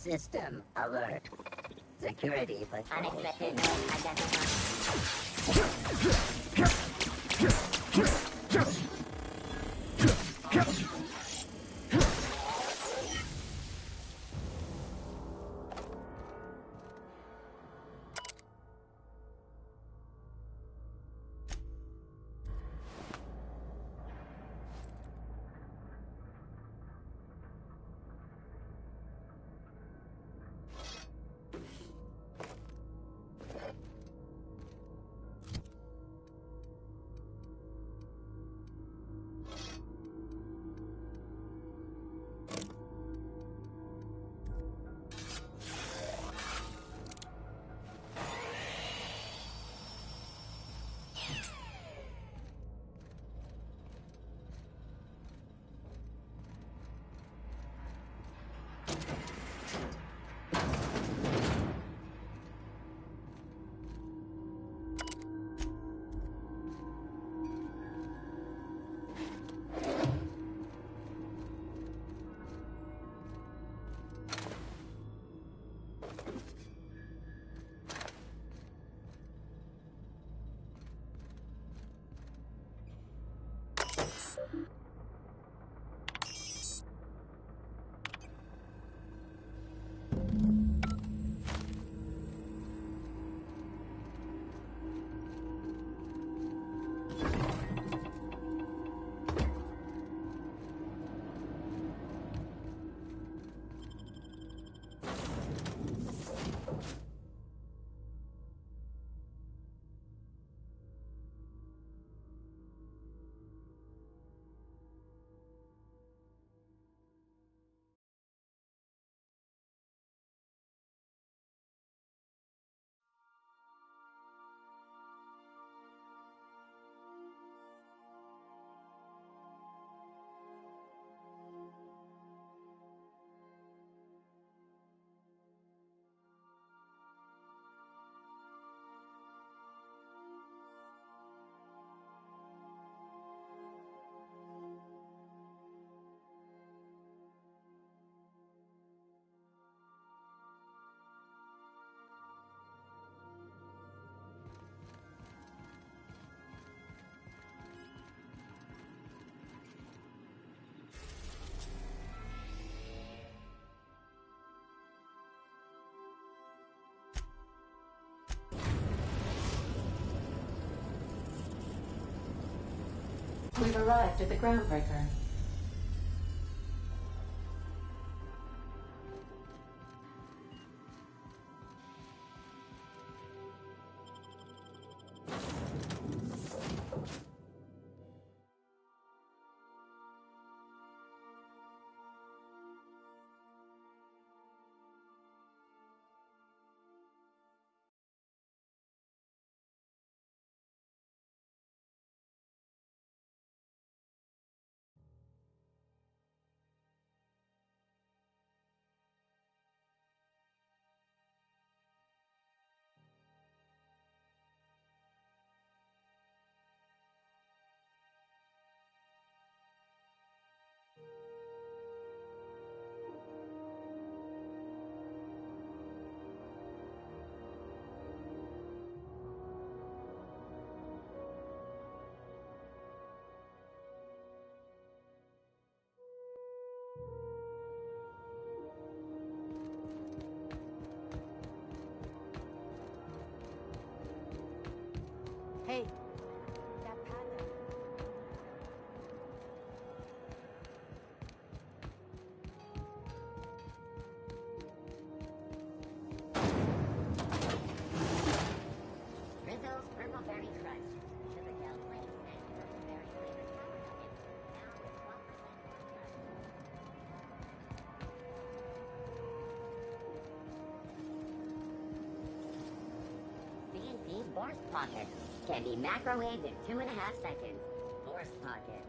System alert. Security for unexpected node identified. We've arrived at the groundbreaker. Hey, that panda. Rizzo's Purple Berry Crunch. Sugar gel flakes and purple berry flavored sour nuggets. Now with 12% C&C Borscht Pockets. Can be microwaved in 2.5 seconds. Borscht Pockets.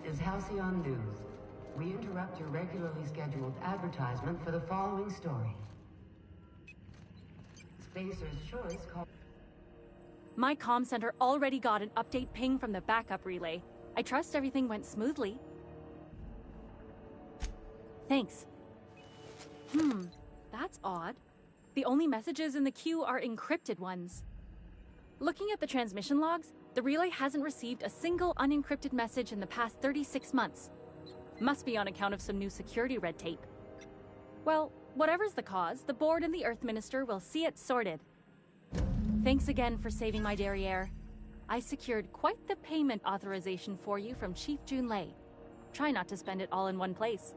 is Halcyon News. We interrupt your regularly scheduled advertisement for the following story. Spacer's Choice call. My comm center already got an update ping from the backup relay. I trust everything went smoothly. Thanks. That's odd. The only messages in the queue are encrypted ones. Looking at the transmission logs, the relay hasn't received a single unencrypted message in the past 36 months. Must be on account of some new security red tape. Well, whatever's the cause, the board and the Earth Minister will see it sorted. Thanks again for saving my derriere. I secured quite the payment authorization for you from Chief Junlei. Try not to spend it all in one place.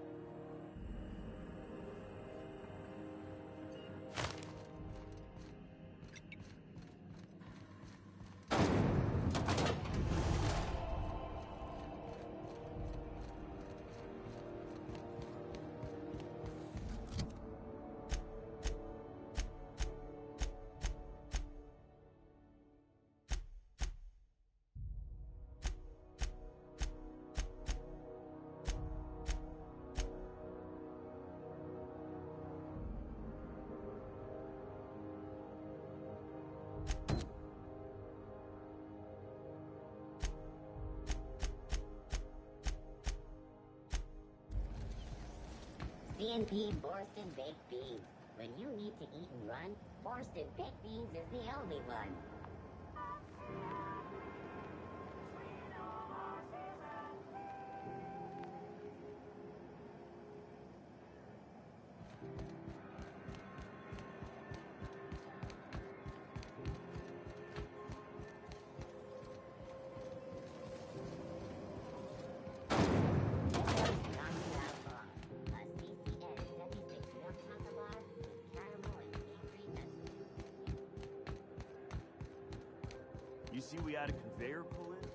C&P Borsted Baked Beans. When you need to eat and run, Borsted Baked Beans is the only one. You see we had a conveyor pull in?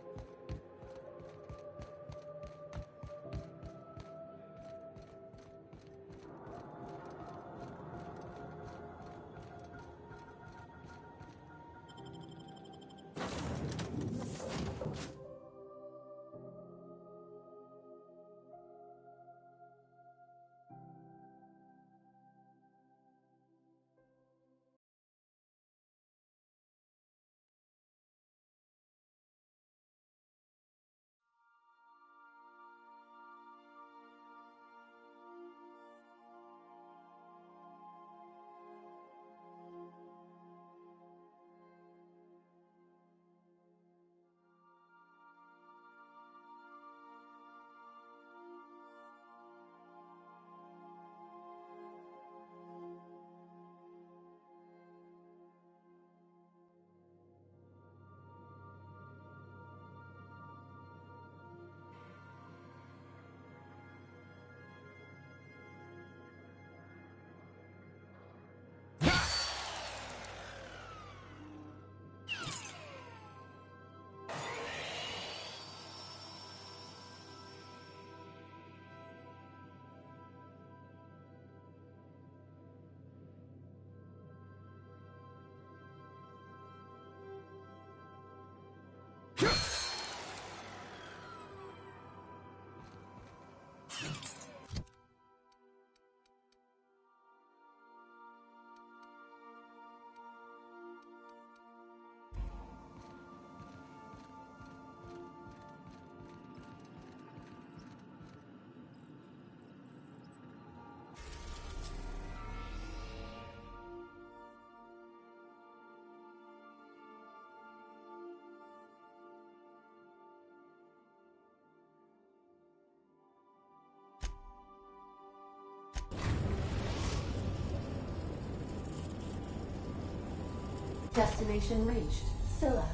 Destination reached. Scylla.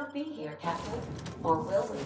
not be here, Captain. Or will we?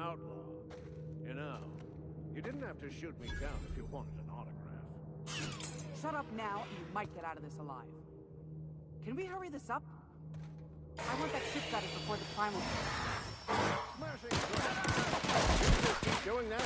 Outlaw. You know, you didn't have to shoot me down if you wanted an autograph. Shut up now, and you might get out of this alive. Can we hurry this up? I want that ship gutted before the primal... Smashing through. Just keep doing that.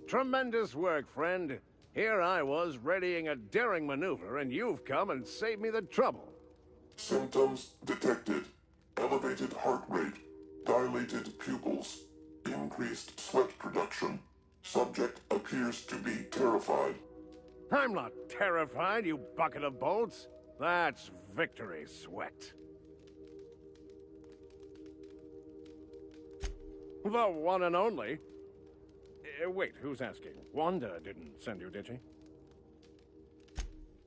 Tremendous work, friend. Here I was readying a daring maneuver, and you've come and saved me the trouble. Symptoms detected. Elevated heart rate, dilated pupils, increased sweat production. Subject appears to be terrified. I'm not terrified, you bucket of bolts. That's victory sweat. The one and only. Wait, who's asking? Wanda didn't send you, did she?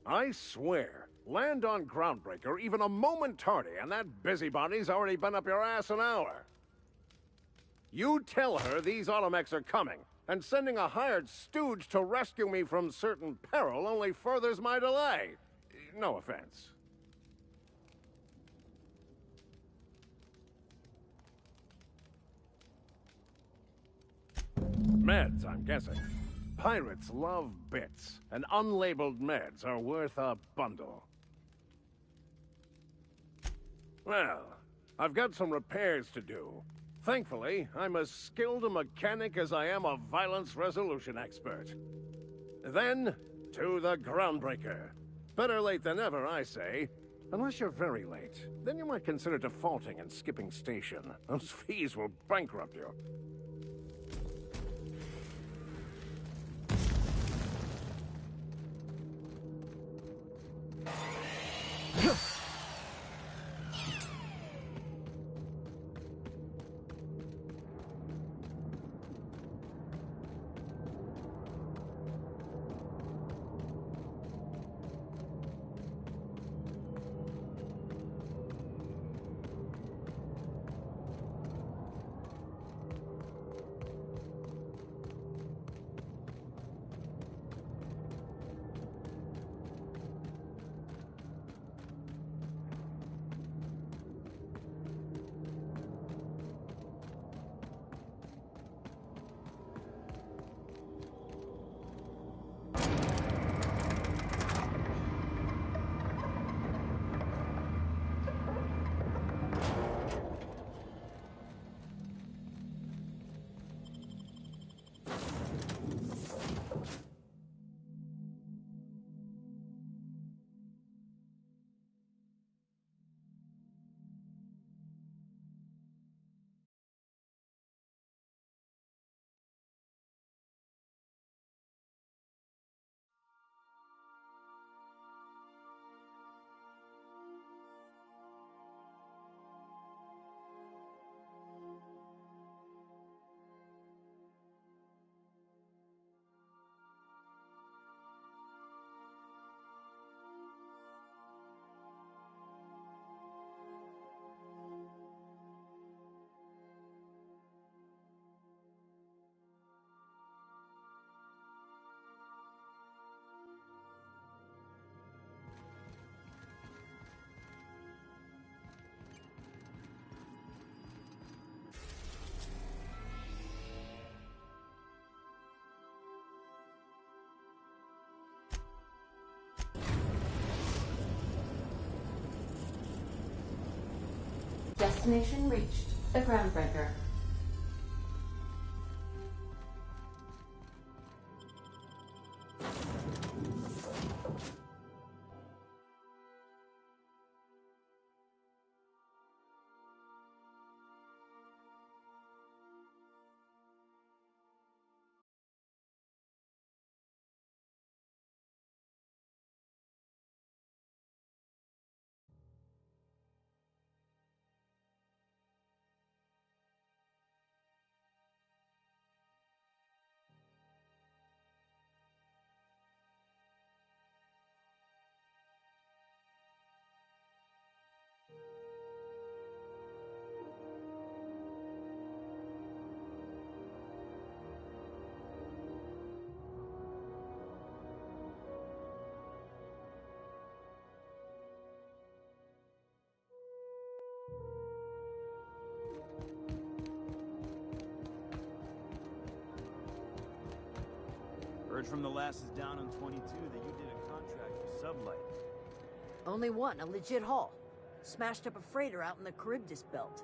I swear, land on Groundbreaker even a moment tardy, and that busybody's already been up your ass an hour. You tell her these automechs are coming, and sending a hired stooge to rescue me from certain peril only furthers my delay. No offense. Meds, I'm guessing. Pirates love bits, and unlabeled meds are worth a bundle. Well, I've got some repairs to do. Thankfully, I'm as skilled a mechanic as I am a violence resolution expert. Then, to the Groundbreaker. Better late than never, I say. Unless you're very late, then you might consider defaulting and skipping station. Those fees will bankrupt you. Destination reached. The Groundbreaker. Heard from the lasses down on 22 that you did a contract for sublight. Only one, a legit haul. Smashed up a freighter out in the Charybdis belt.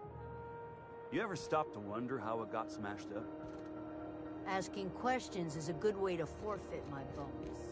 You ever stop to wonder how it got smashed up? Asking questions is a good way to forfeit my bonus.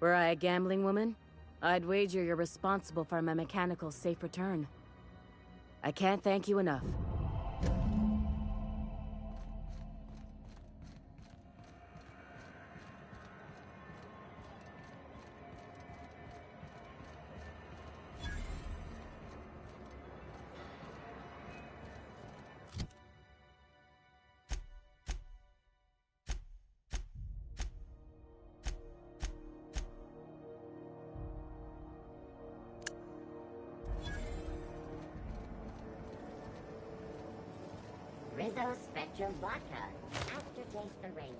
Were I a gambling woman, I'd wager you're responsible for my mechanical safe return. I can't thank you enough. Rizzo Spectrum Vodka. Aftertaste the rainbow.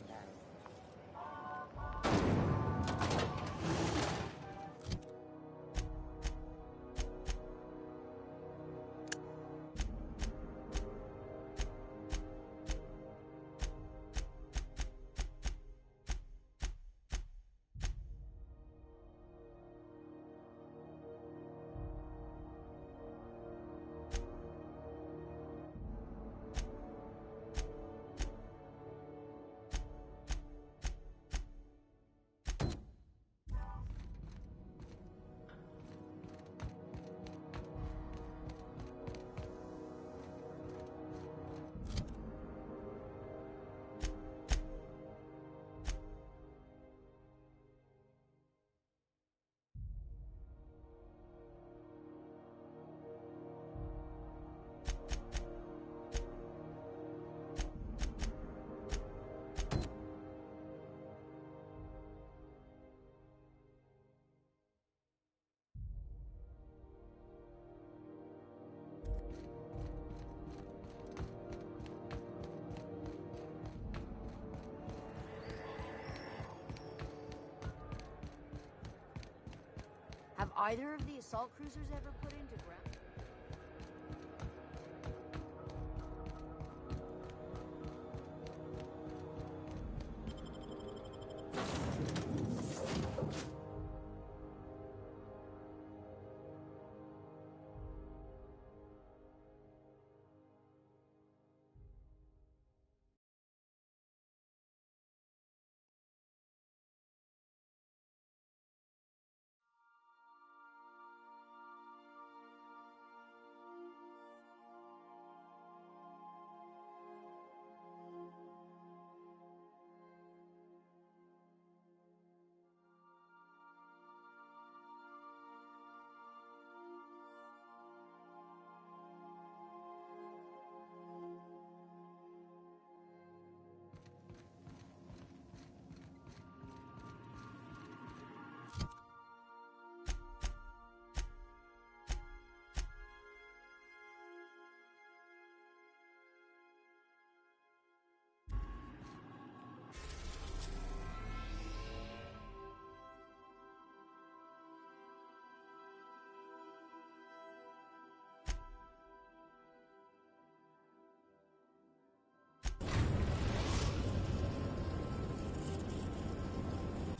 Have either of the assault cruisers ever put into ground?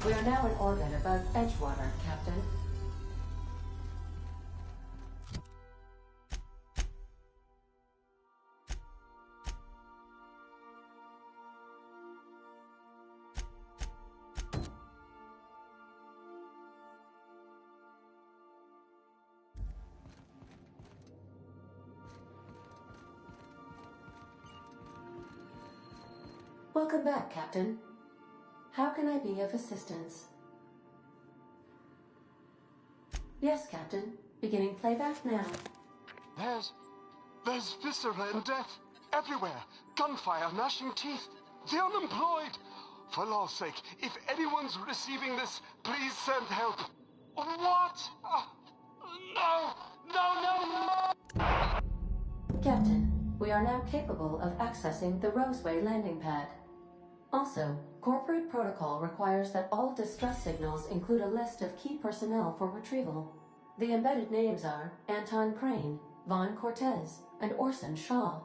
We are now in orbit above Edgewater, Captain. Welcome back, Captain. How can I be of assistance? Yes, Captain. Beginning playback now. There's viscera and death everywhere. Gunfire, gnashing teeth. The unemployed. For law's sake, if anyone's receiving this, please send help. What? No! No, no, no! Captain, we are now capable of accessing the Roseway landing pad. Also, corporate protocol requires that all distress signals include a list of key personnel for retrieval. The embedded names are Anton Crane, Vaughn Cortez, and Orson Shaw.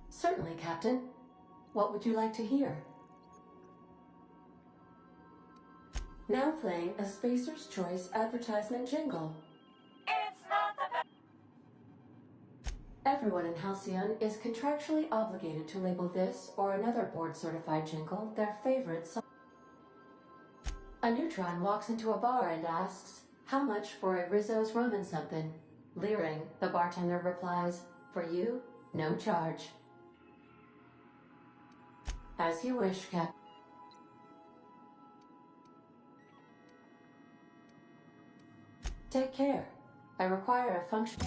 Certainly, Captain. What would you like to hear? Now playing a Spacer's Choice advertisement jingle. It's not the Everyone in Halcyon is contractually obligated to label this or another board-certified jingle their favorite song. A neutron walks into a bar and asks, "How much for a Rizzo's rum and something?" Leering, the bartender replies, "For you, no charge." As you wish, Cap. Take care. I require a function.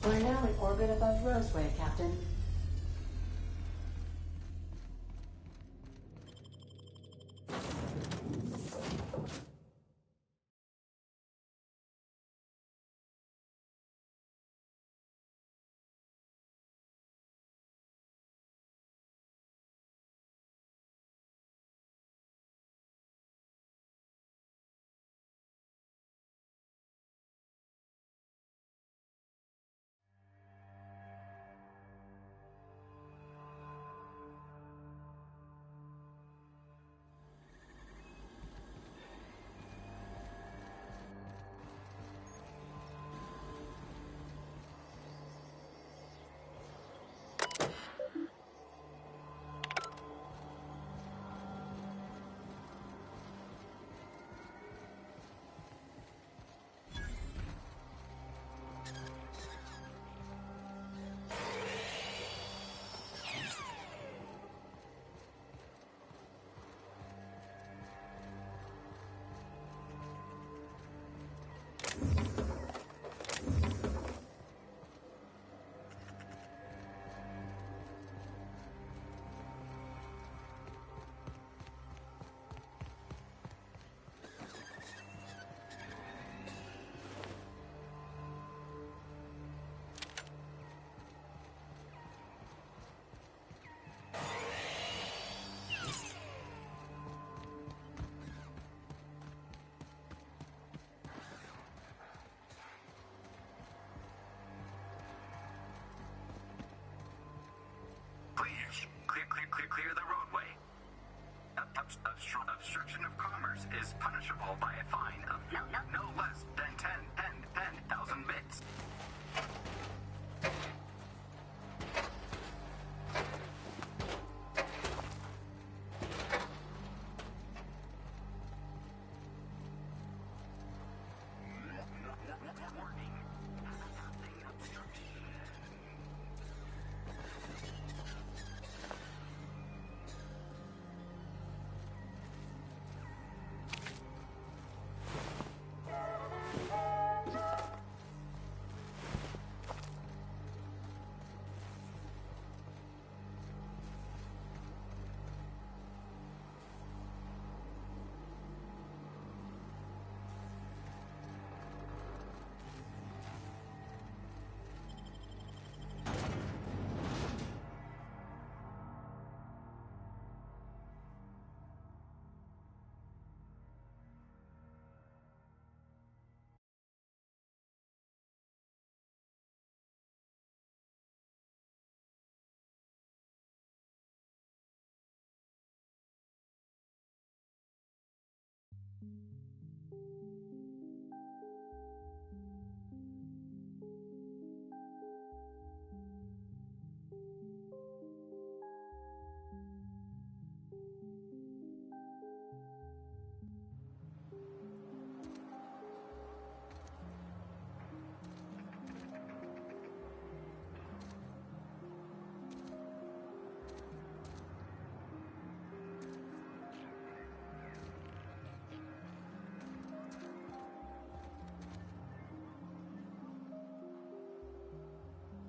We're now in orbit above Roseway, Captain. is punishable by a fine of no less than 10,000 bits.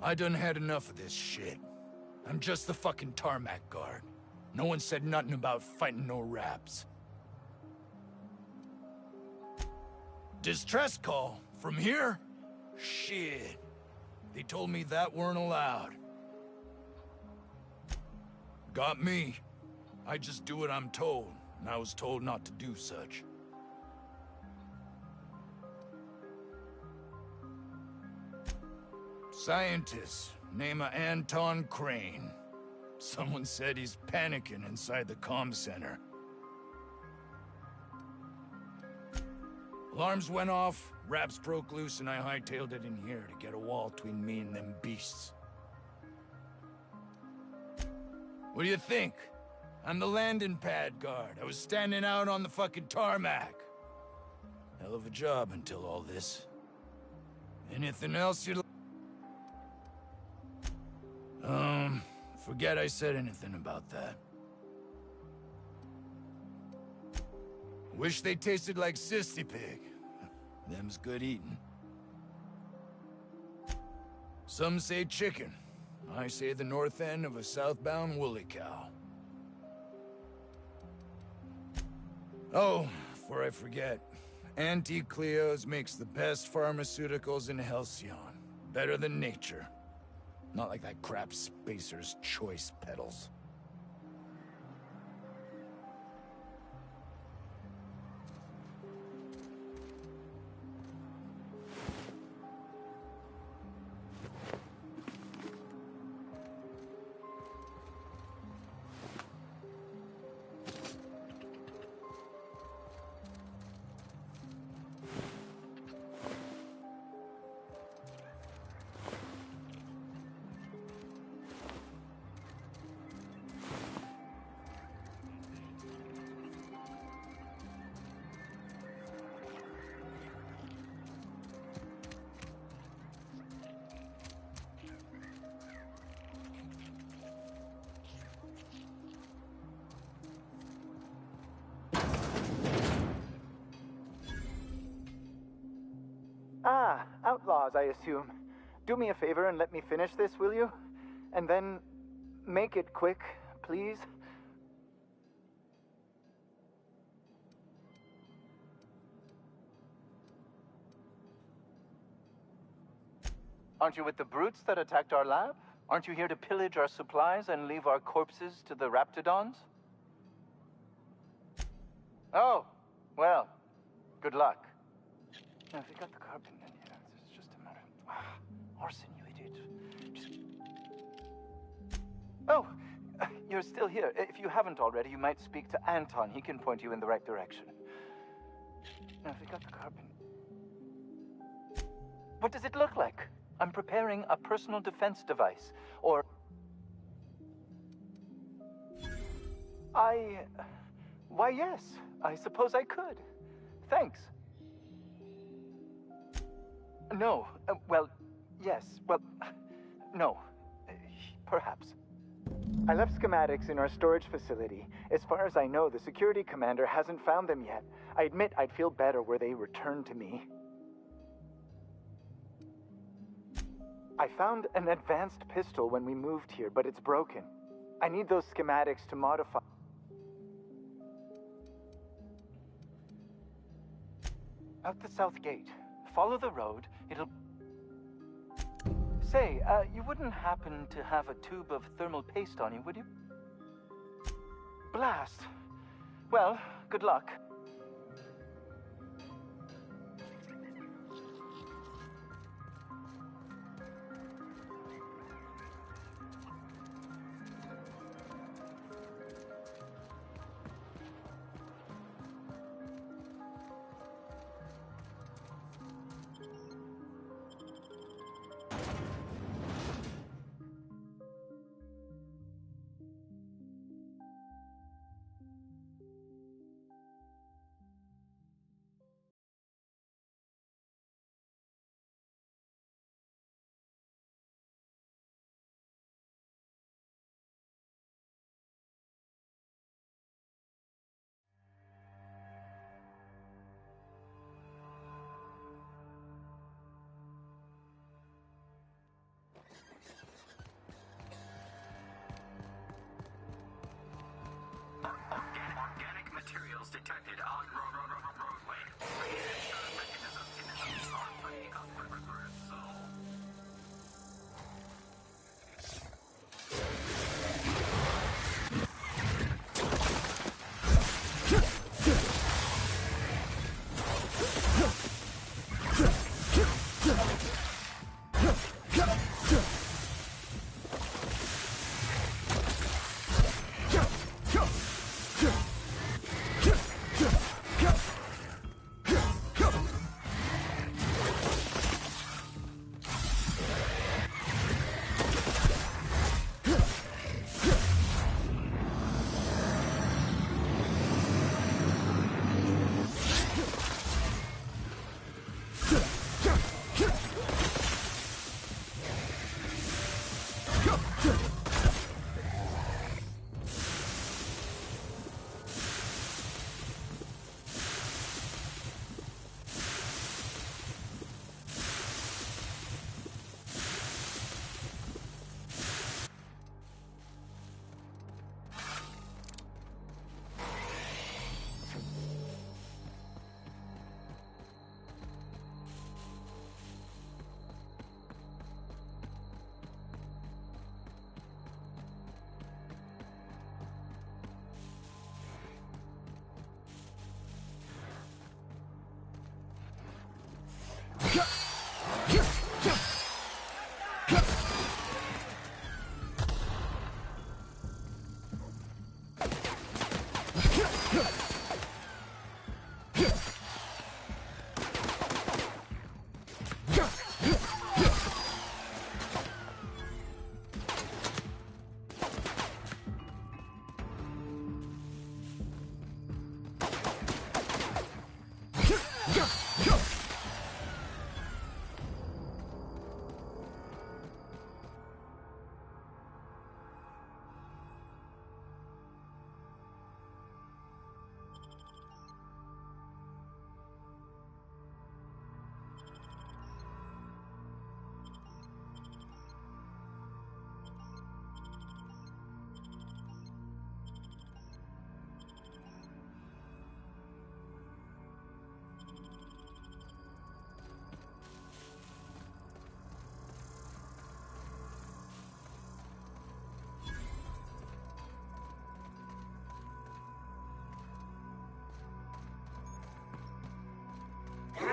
I done had enough of this shit. I'm just the fucking tarmac guard. No one said nothing about fighting no raps. Distress call? From here? Shit. They told me that weren't allowed. Got me. I just do what I'm told, and I was told not to do such. Scientist, name of Anton Crane. Someone said he's panicking inside the comm center. Alarms went off, raps broke loose, and I hightailed it in here to get a wall between me and them beasts. What do you think? I'm the landing pad guard. I was standing out on the fucking tarmac. Hell of a job until all this. Anything else you'd forget I said anything about that. Wish they tasted like Sissy Pig. Them's good eating. Some say chicken. I say the north end of a southbound woolly cow. Oh, before I forget, Auntie Cleo's makes the best pharmaceuticals in Halcyon. Better than nature. Not like that crap Spacer's Choice pedals. Ah, outlaws, I assume. Do me a favor and let me finish this, will you? And then make it quick, please. Aren't you with the brutes that attacked our lab? Aren't you here to pillage our supplies and leave our corpses to the raptidons? Oh, well, good luck. Now, if you got the carbon in here, it's just a matter of... Orson, you idiot. Just... Oh, you're still here. If you haven't already, you might speak to Anton. He can point you in the right direction. Now, if we got the carbon... What does it look like? I'm preparing a personal defense device, or... Why, yes. I suppose I could. Thanks. No. Well, yes. Well, no. Perhaps. I left schematics in our storage facility. As far as I know, the security commander hasn't found them yet. I admit I'd feel better were they returned to me. I found an advanced pistol when we moved here, but it's broken. I need those schematics to modify... Out the south gate. Follow the road. It'll... Say, you wouldn't happen to have a tube of thermal paste on you, would you? Blast. Well, good luck. Organic materials detected on roadway. Pre-sensor mechanisms are free of reversal.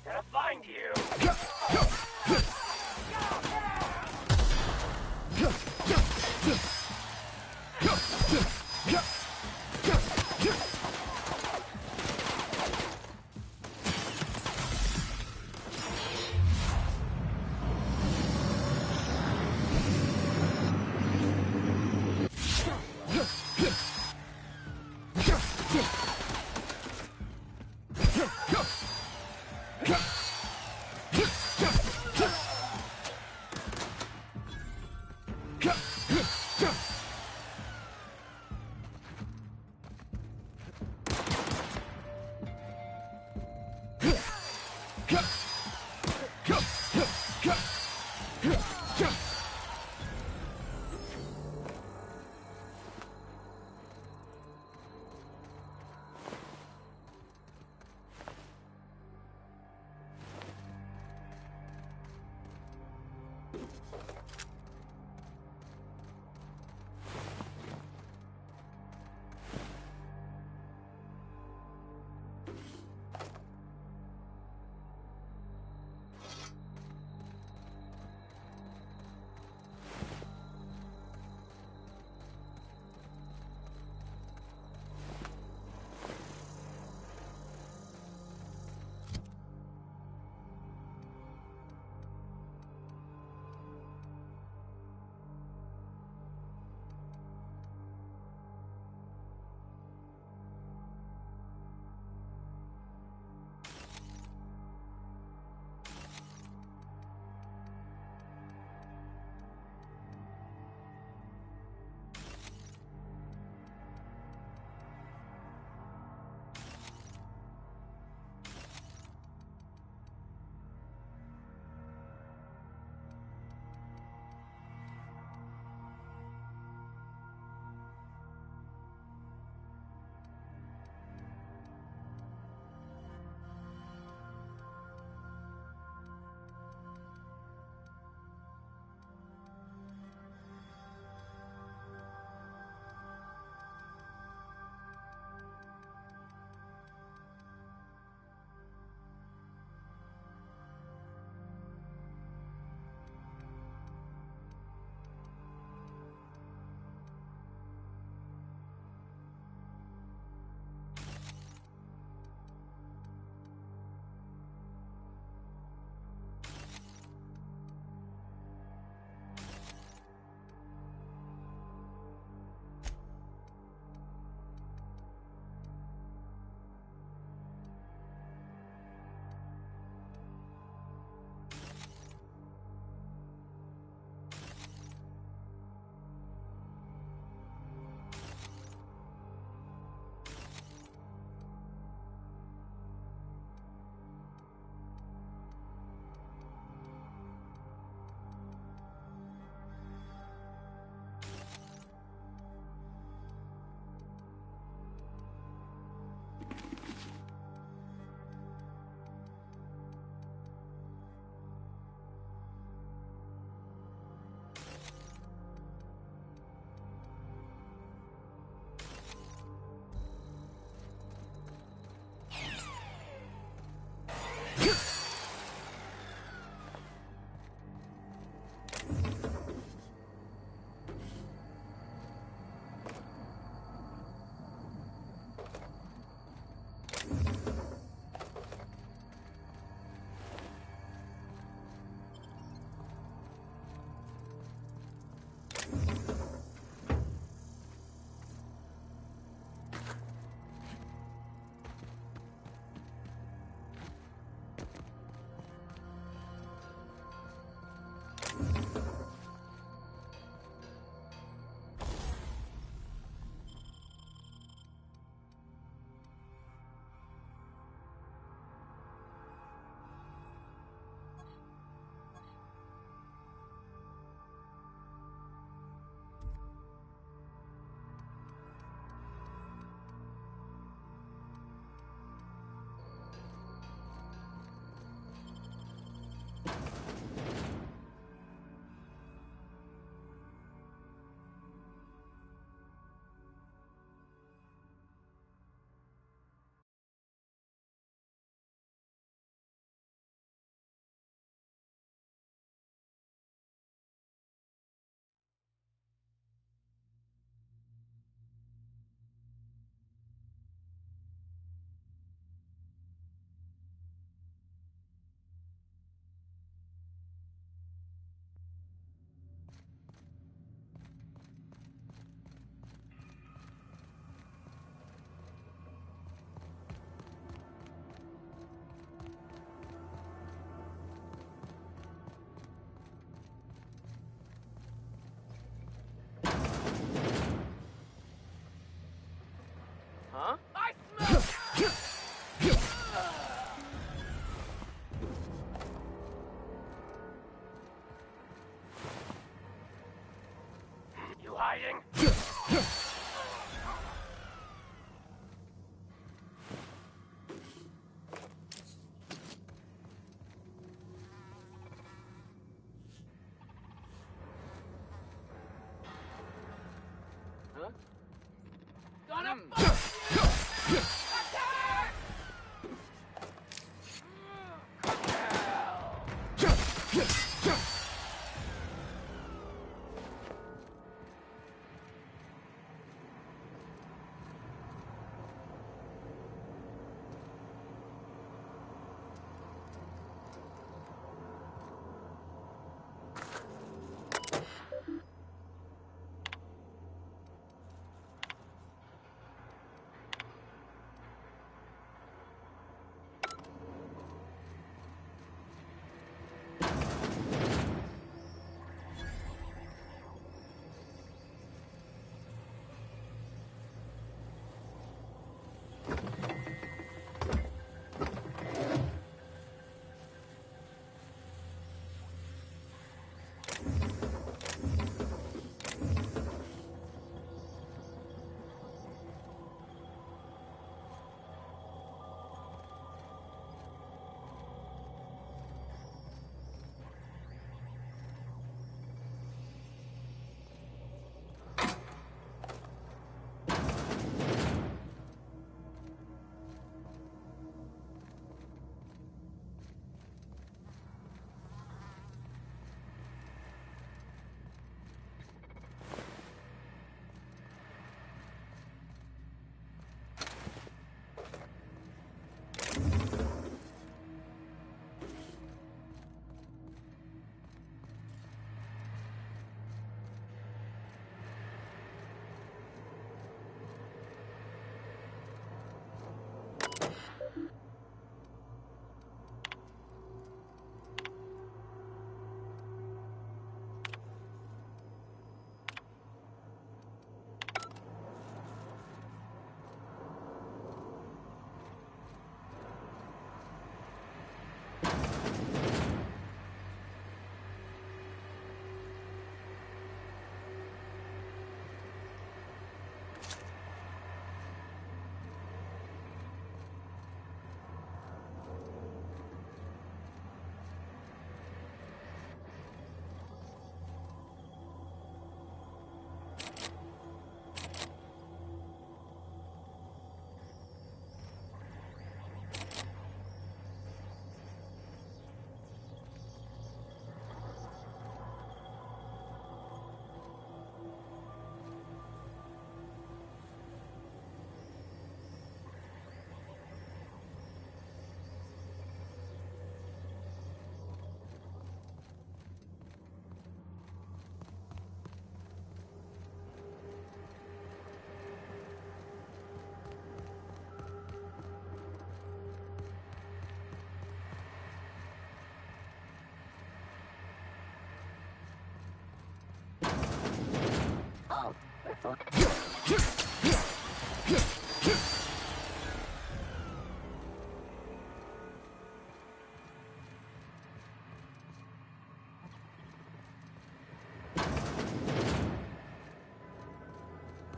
Gonna find you!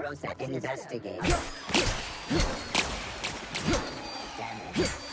Process investigate. Damage.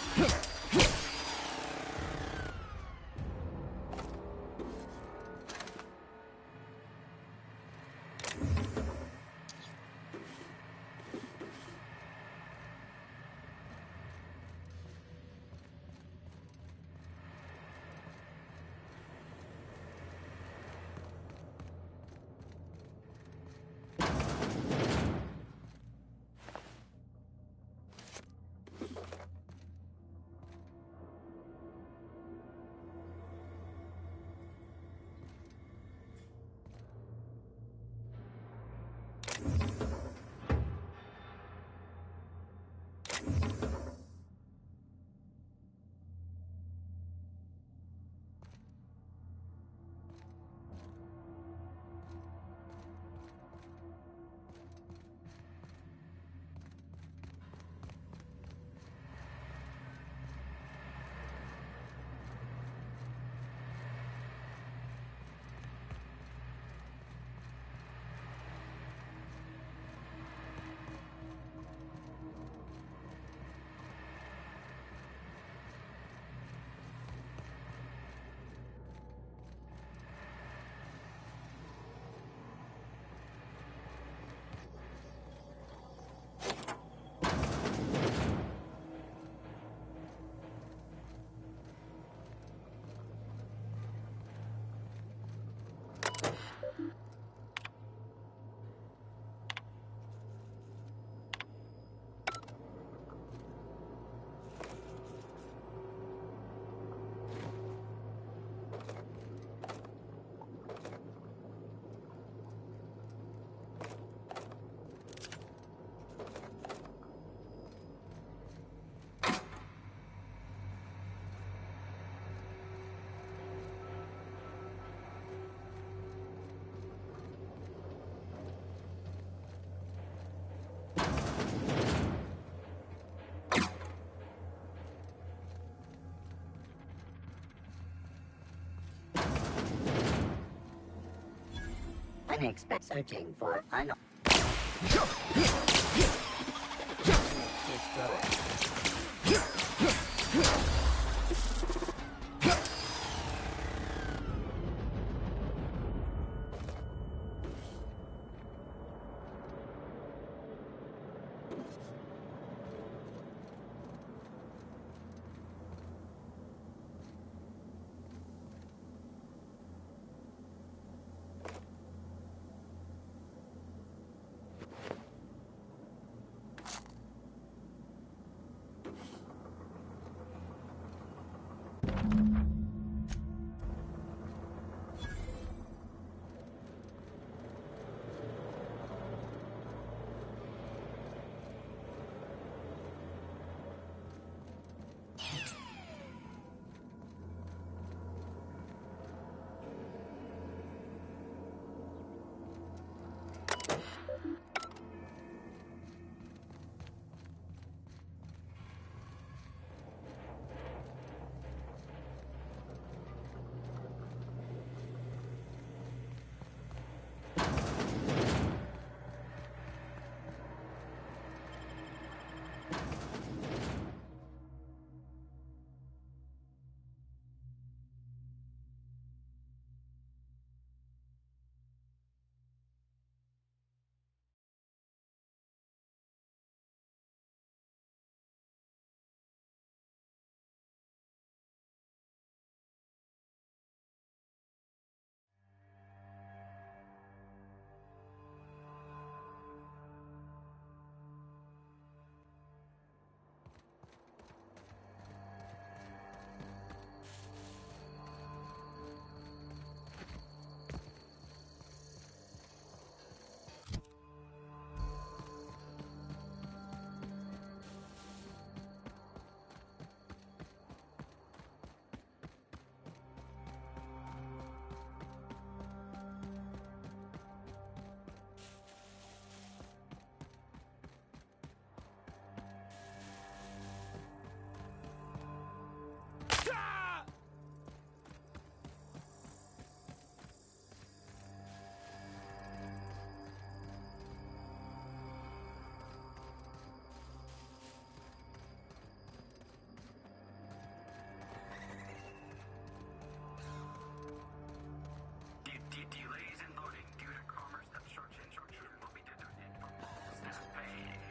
Unexpected searching for delays in loading due to commerce obstruction will be deducted from all staff pay.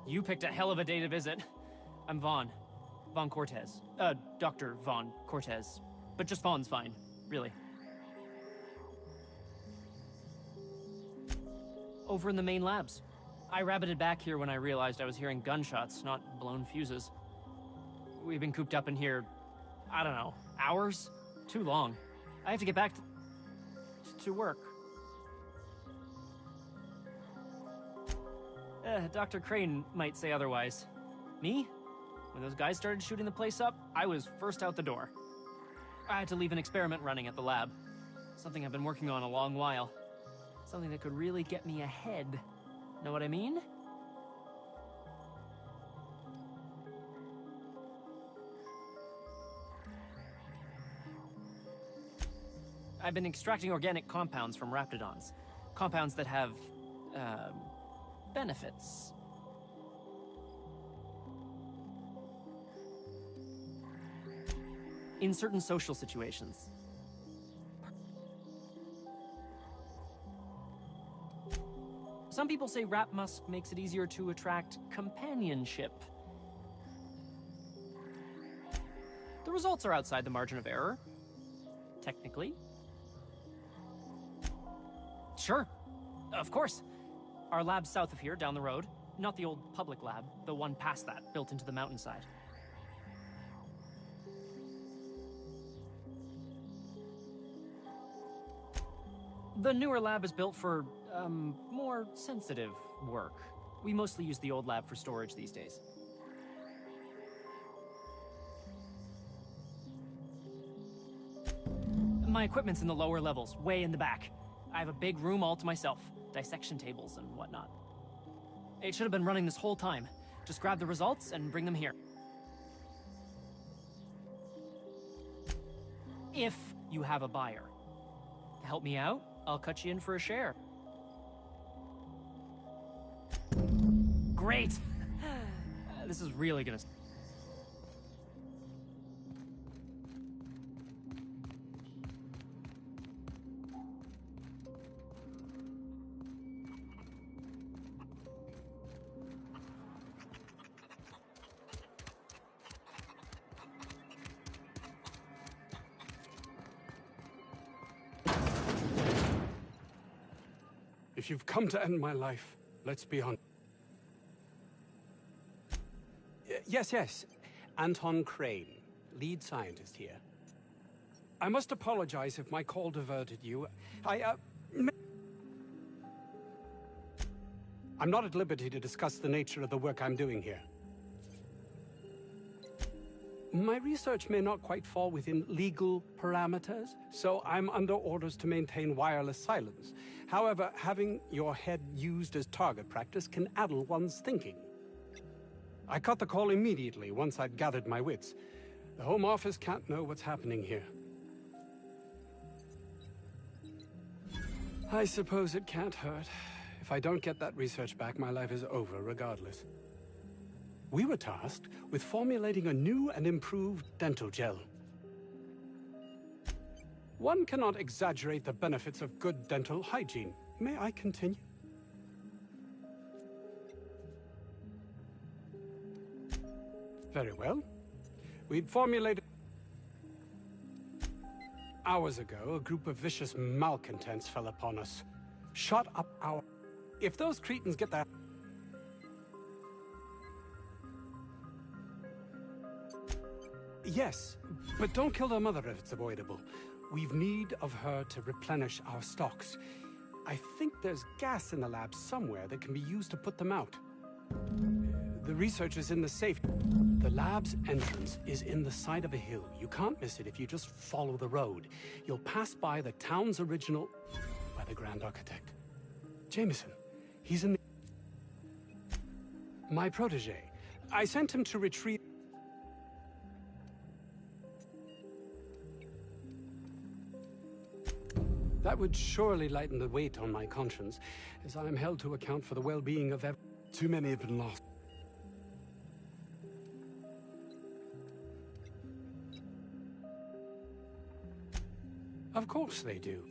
You picked a hell of a day to visit. I'm Vaughn. Vaughn Cortez. Dr. Vaughn Cortez. But just Vaughn's fine, really. Over in the main labs. I rabbited back here when I realized I was hearing gunshots, not blown fuses. We've been cooped up in here, I don't know, hours? Too long. I have to get back to work. Dr. Crane might say otherwise. Me? When those guys started shooting the place up, I was first out the door. I had to leave an experiment running at the lab. Something I've been working on a long while. Something that could really get me ahead. Know what I mean? I've been extracting organic compounds from raptidons. Compounds that have, benefits. In certain social situations. Some people say rap musk makes it easier to attract companionship. The results are outside the margin of error. Technically. Sure. Of course. Our lab's south of here, down the road. Not the old public lab, the one past that, built into the mountainside. The newer lab is built for, more sensitive work. We mostly use the old lab for storage these days. My equipment's in the lower levels, way in the back. I have a big room all to myself, dissection tables and whatnot. It should have been running this whole time. Just grab the results and bring them here. If you have a buyer. To help me out, I'll cut you in for a share. Great! This is really gonna... If you've come to end my life, let's be honest. Yes. Anton Crane, lead scientist here. I must apologize if my call diverted you. I'm not at liberty to discuss the nature of the work I'm doing here. My research may not quite fall within legal parameters, so I'm under orders to maintain wireless silence. However, having your head used as target practice can addle one's thinking. I cut the call immediately once I'd gathered my wits. The Home Office can't know what's happening here. I suppose it can't hurt. If I don't get that research back, my life is over regardless. We were tasked with formulating a new and improved dental gel. One cannot exaggerate the benefits of good dental hygiene. May I continue? Very well. We'd formulated... Hours ago, a group of vicious malcontents fell upon us. Shot up our... If those cretins get that... Yes, but don't kill their mother if it's avoidable. We've need of her to replenish our stocks. I think there's gas in the lab somewhere that can be used to put them out. The research is in the safe. The lab's entrance is in the side of a hill. You can't miss it if you just follow the road. You'll pass by the town's original... by the Grand Architect. Jameson. He's in the... My protege. I sent him to retrieve... That would surely lighten the weight on my conscience, as I am held to account for the well-being of every... Too many have been lost. Of course they do.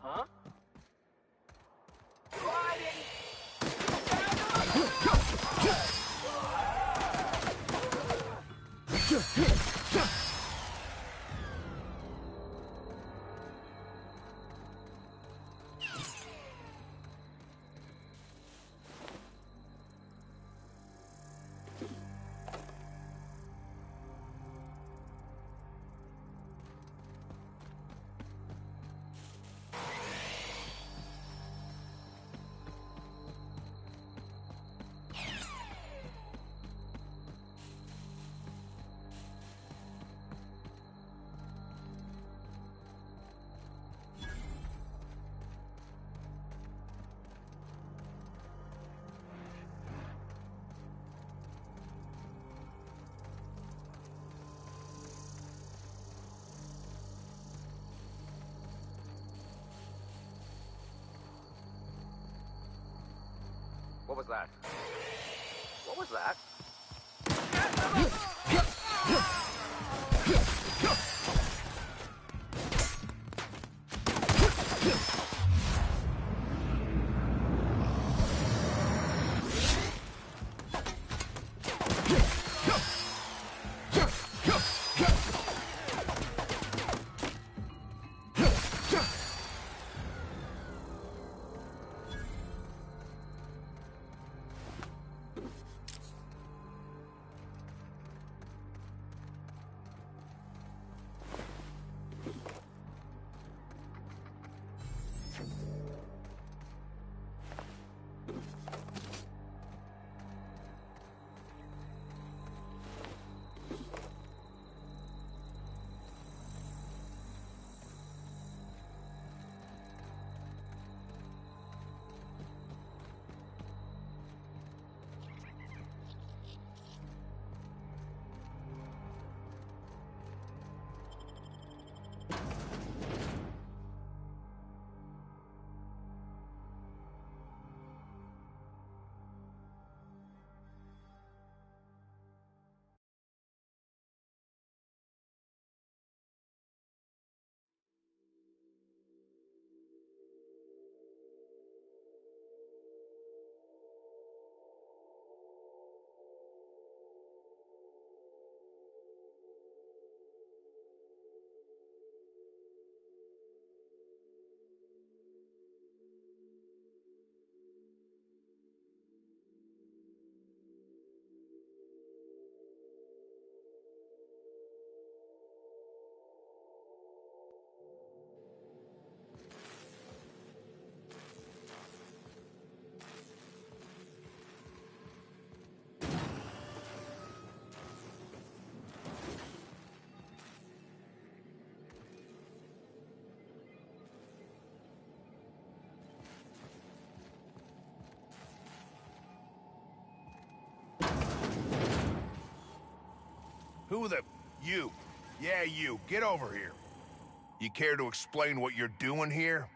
Huh? What was that? What was that? Who the... You. Yeah, you. Get over here. You care to explain what you're doing here?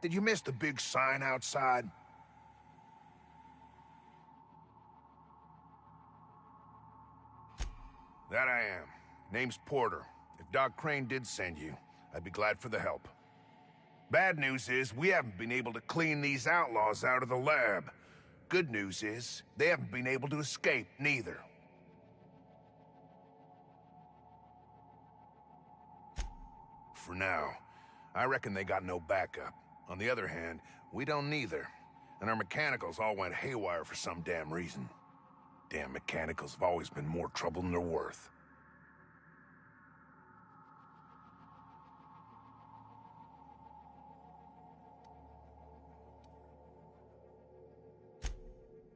Did you miss the big sign outside? That I am. Name's Porter. If Doc Crane did send you, I'd be glad for the help. Bad news is, we haven't been able to clean these outlaws out of the lab. Good news is, they haven't been able to escape, neither. For now. I reckon they got no backup. On the other hand, we don't neither. And our mechanicals all went haywire for some damn reason. Damn mechanicals have always been more trouble than they're worth.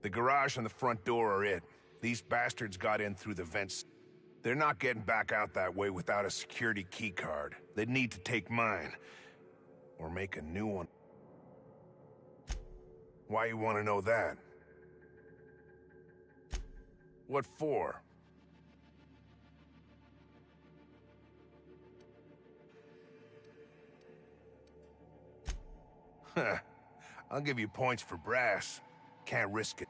The garage and the front door are it. These bastards got in through the vents. They're not getting back out that way without a security keycard. They'd need to take mine. Or make a new one. Why you want to know that? What for? Huh. I'll give you points for brass. Can't risk it.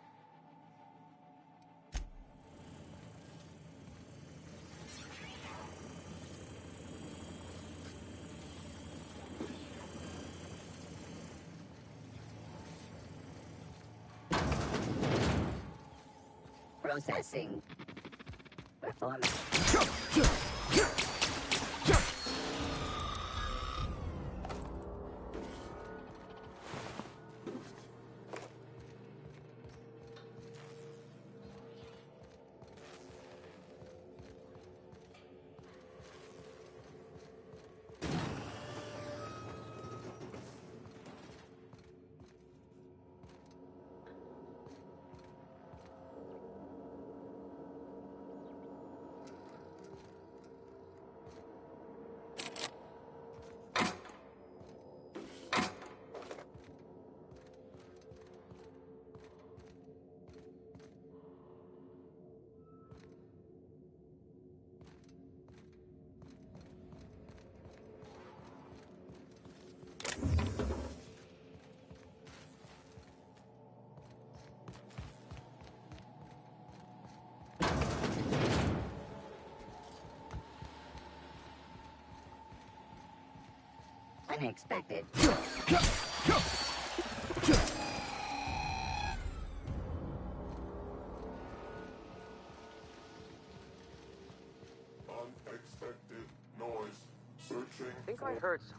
Processing. Performing. Unexpected. Unexpected noise. Searching. I think I heard something.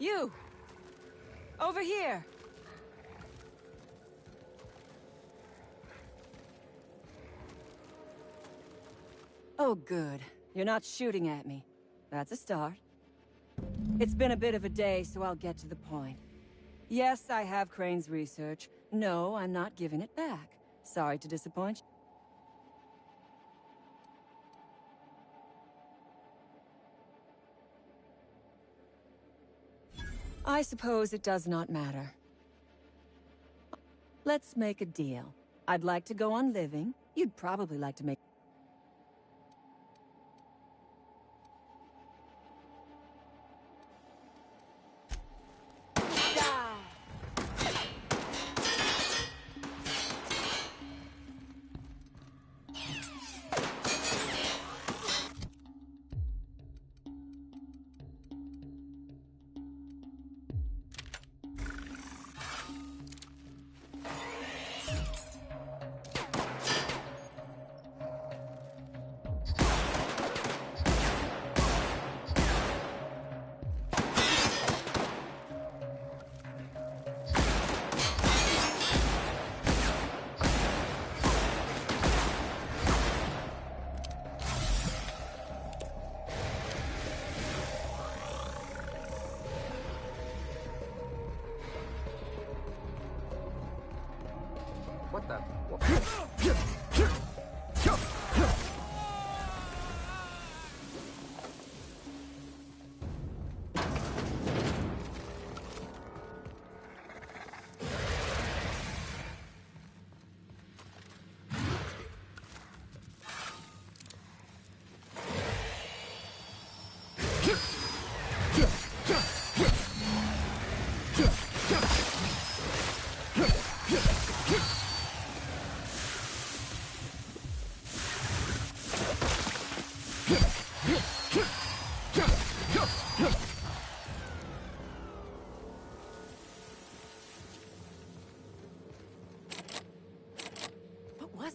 You! Over here! Oh, good. You're not shooting at me. That's a start. It's been a bit of a day, so I'll get to the point. Yes, I have Crane's research. No, I'm not giving it back. Sorry to disappoint you. I suppose it does not matter. Let's make a deal. I'd like to go on living. You'd probably like to make... What the?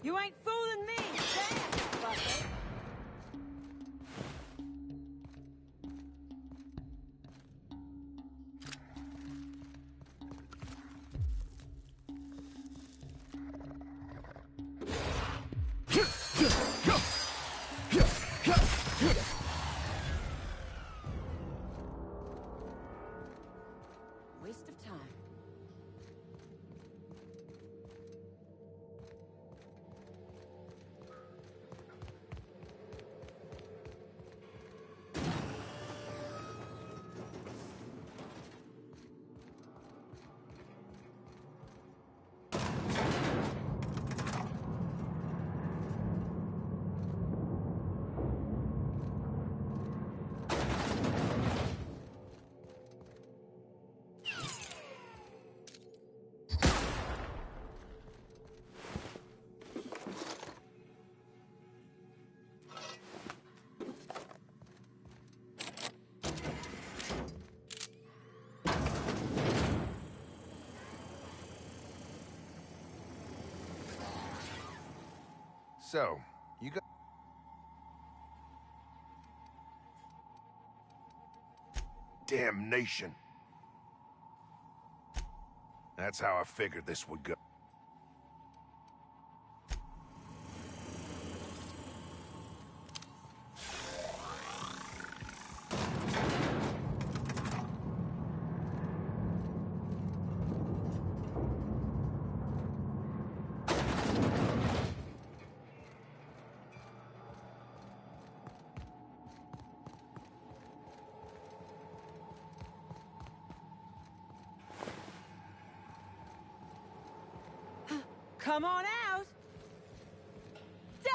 You ain't fooling me! Damn, fucker! Waste of time. So, you got... Damnation. That's how I figured this would go. Come on out! Die!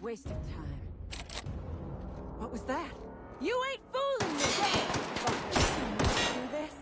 Waste of time. What was that? You ain't fooling me! Fucker, you know how to do this?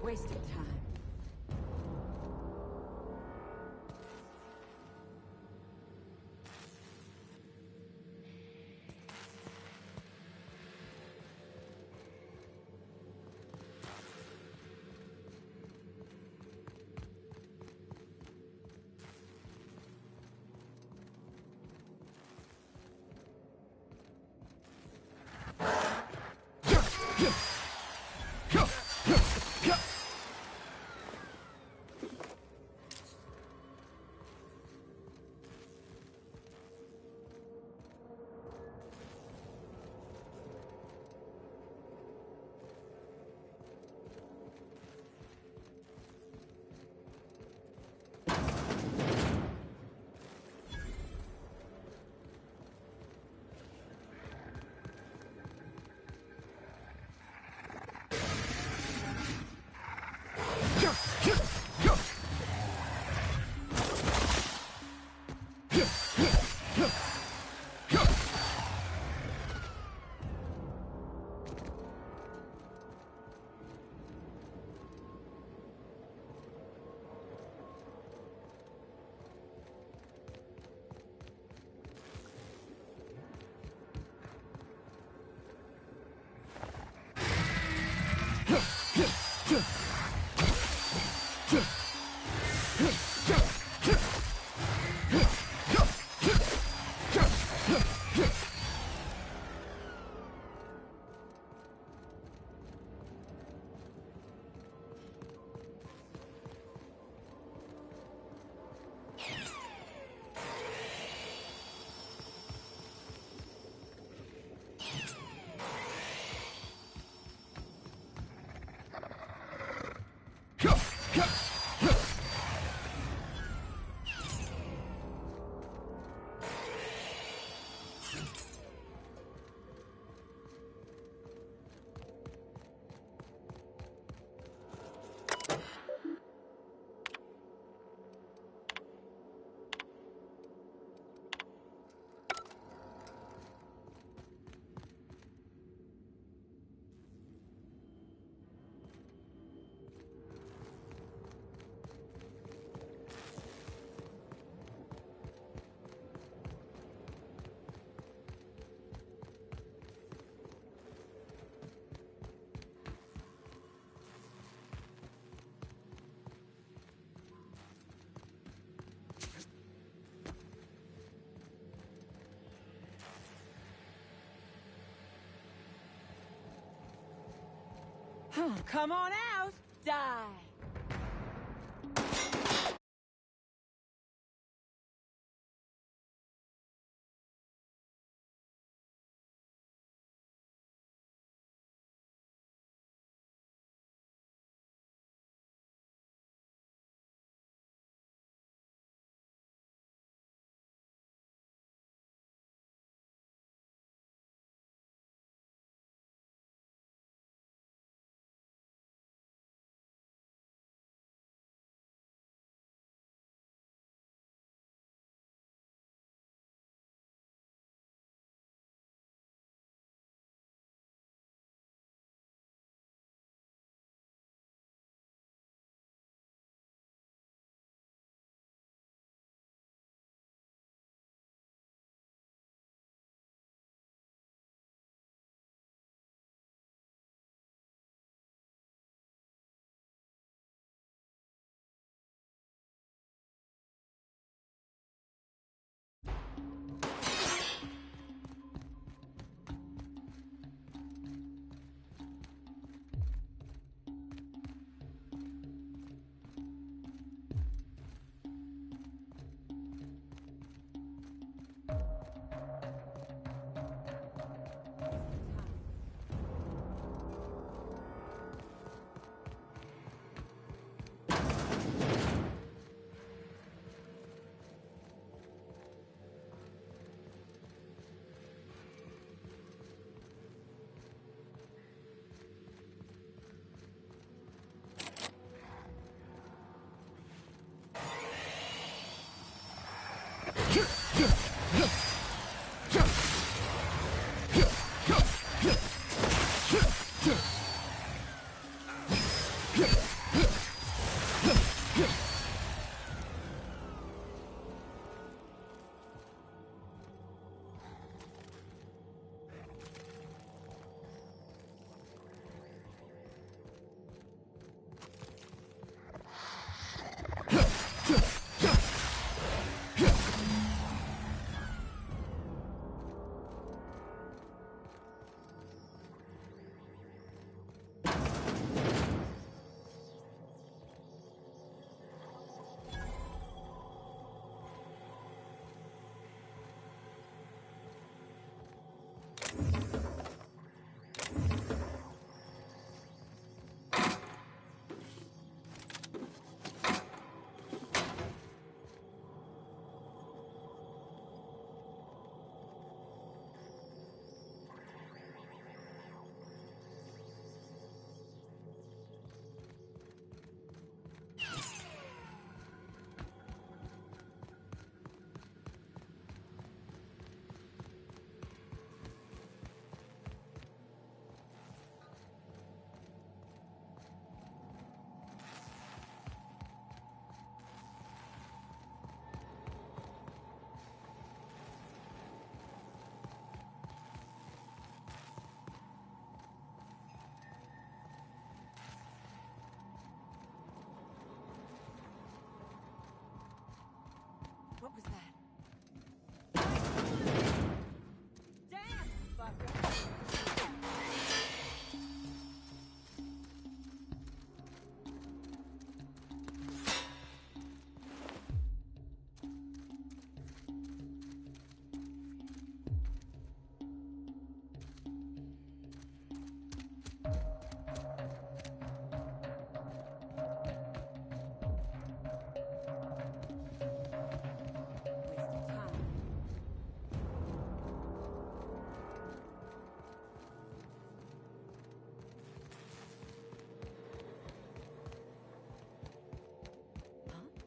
Wasted time. Come on out! Die!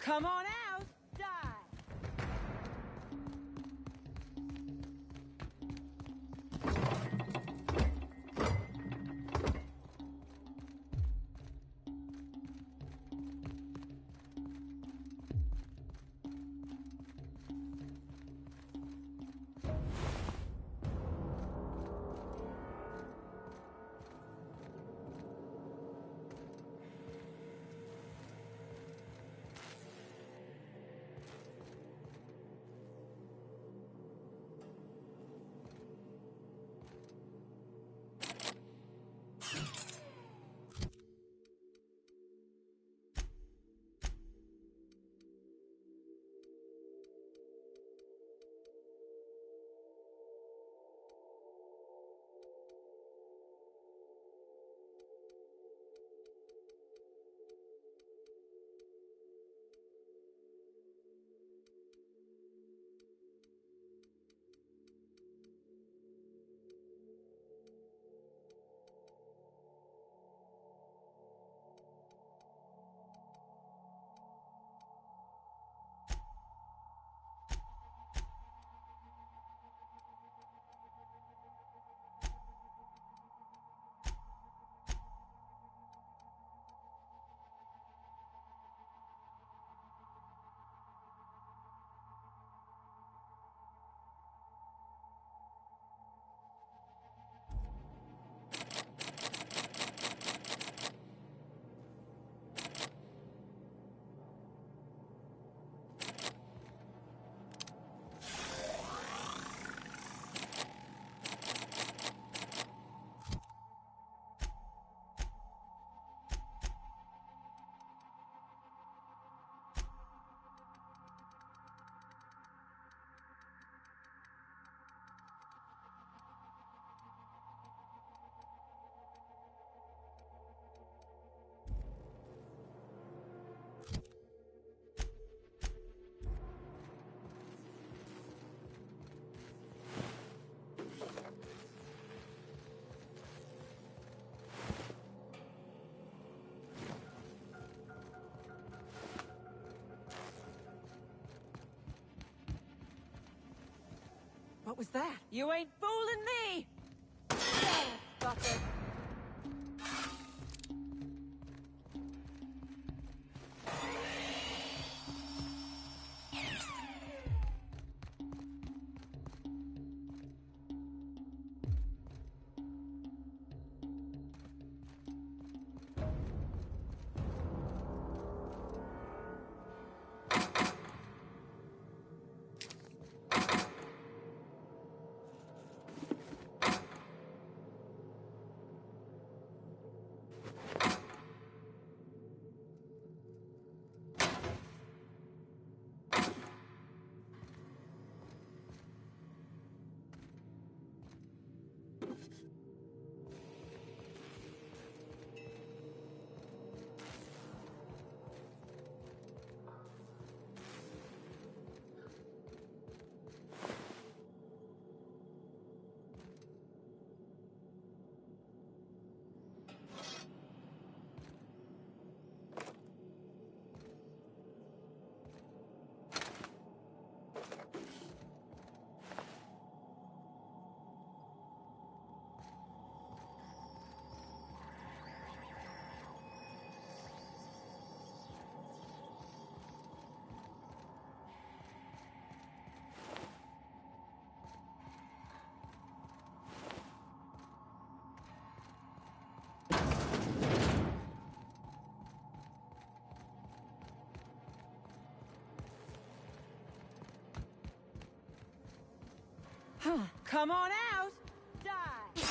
Come on out! Die! What was that? You ain't fooling me! Fucker. Come on out! Die!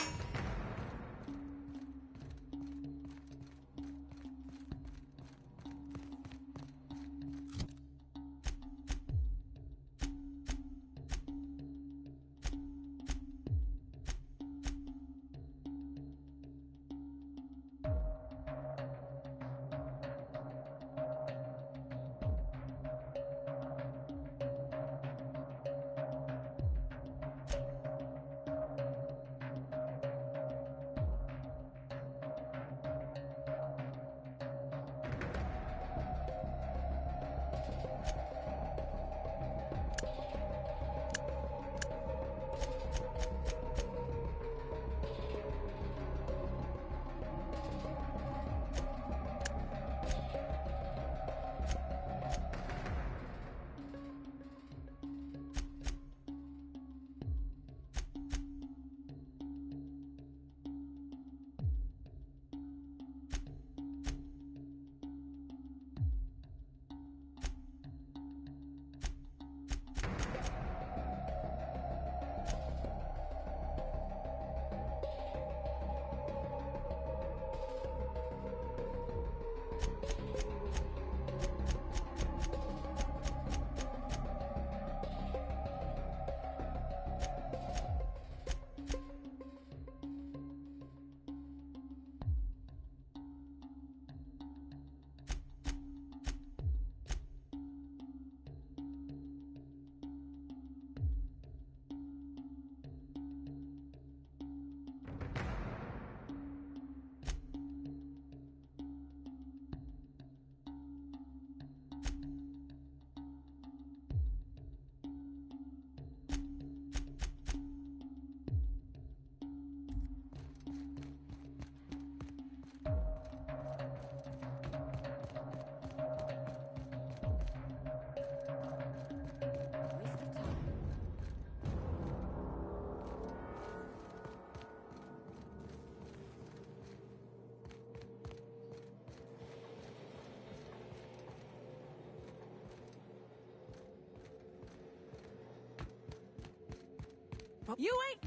You ain't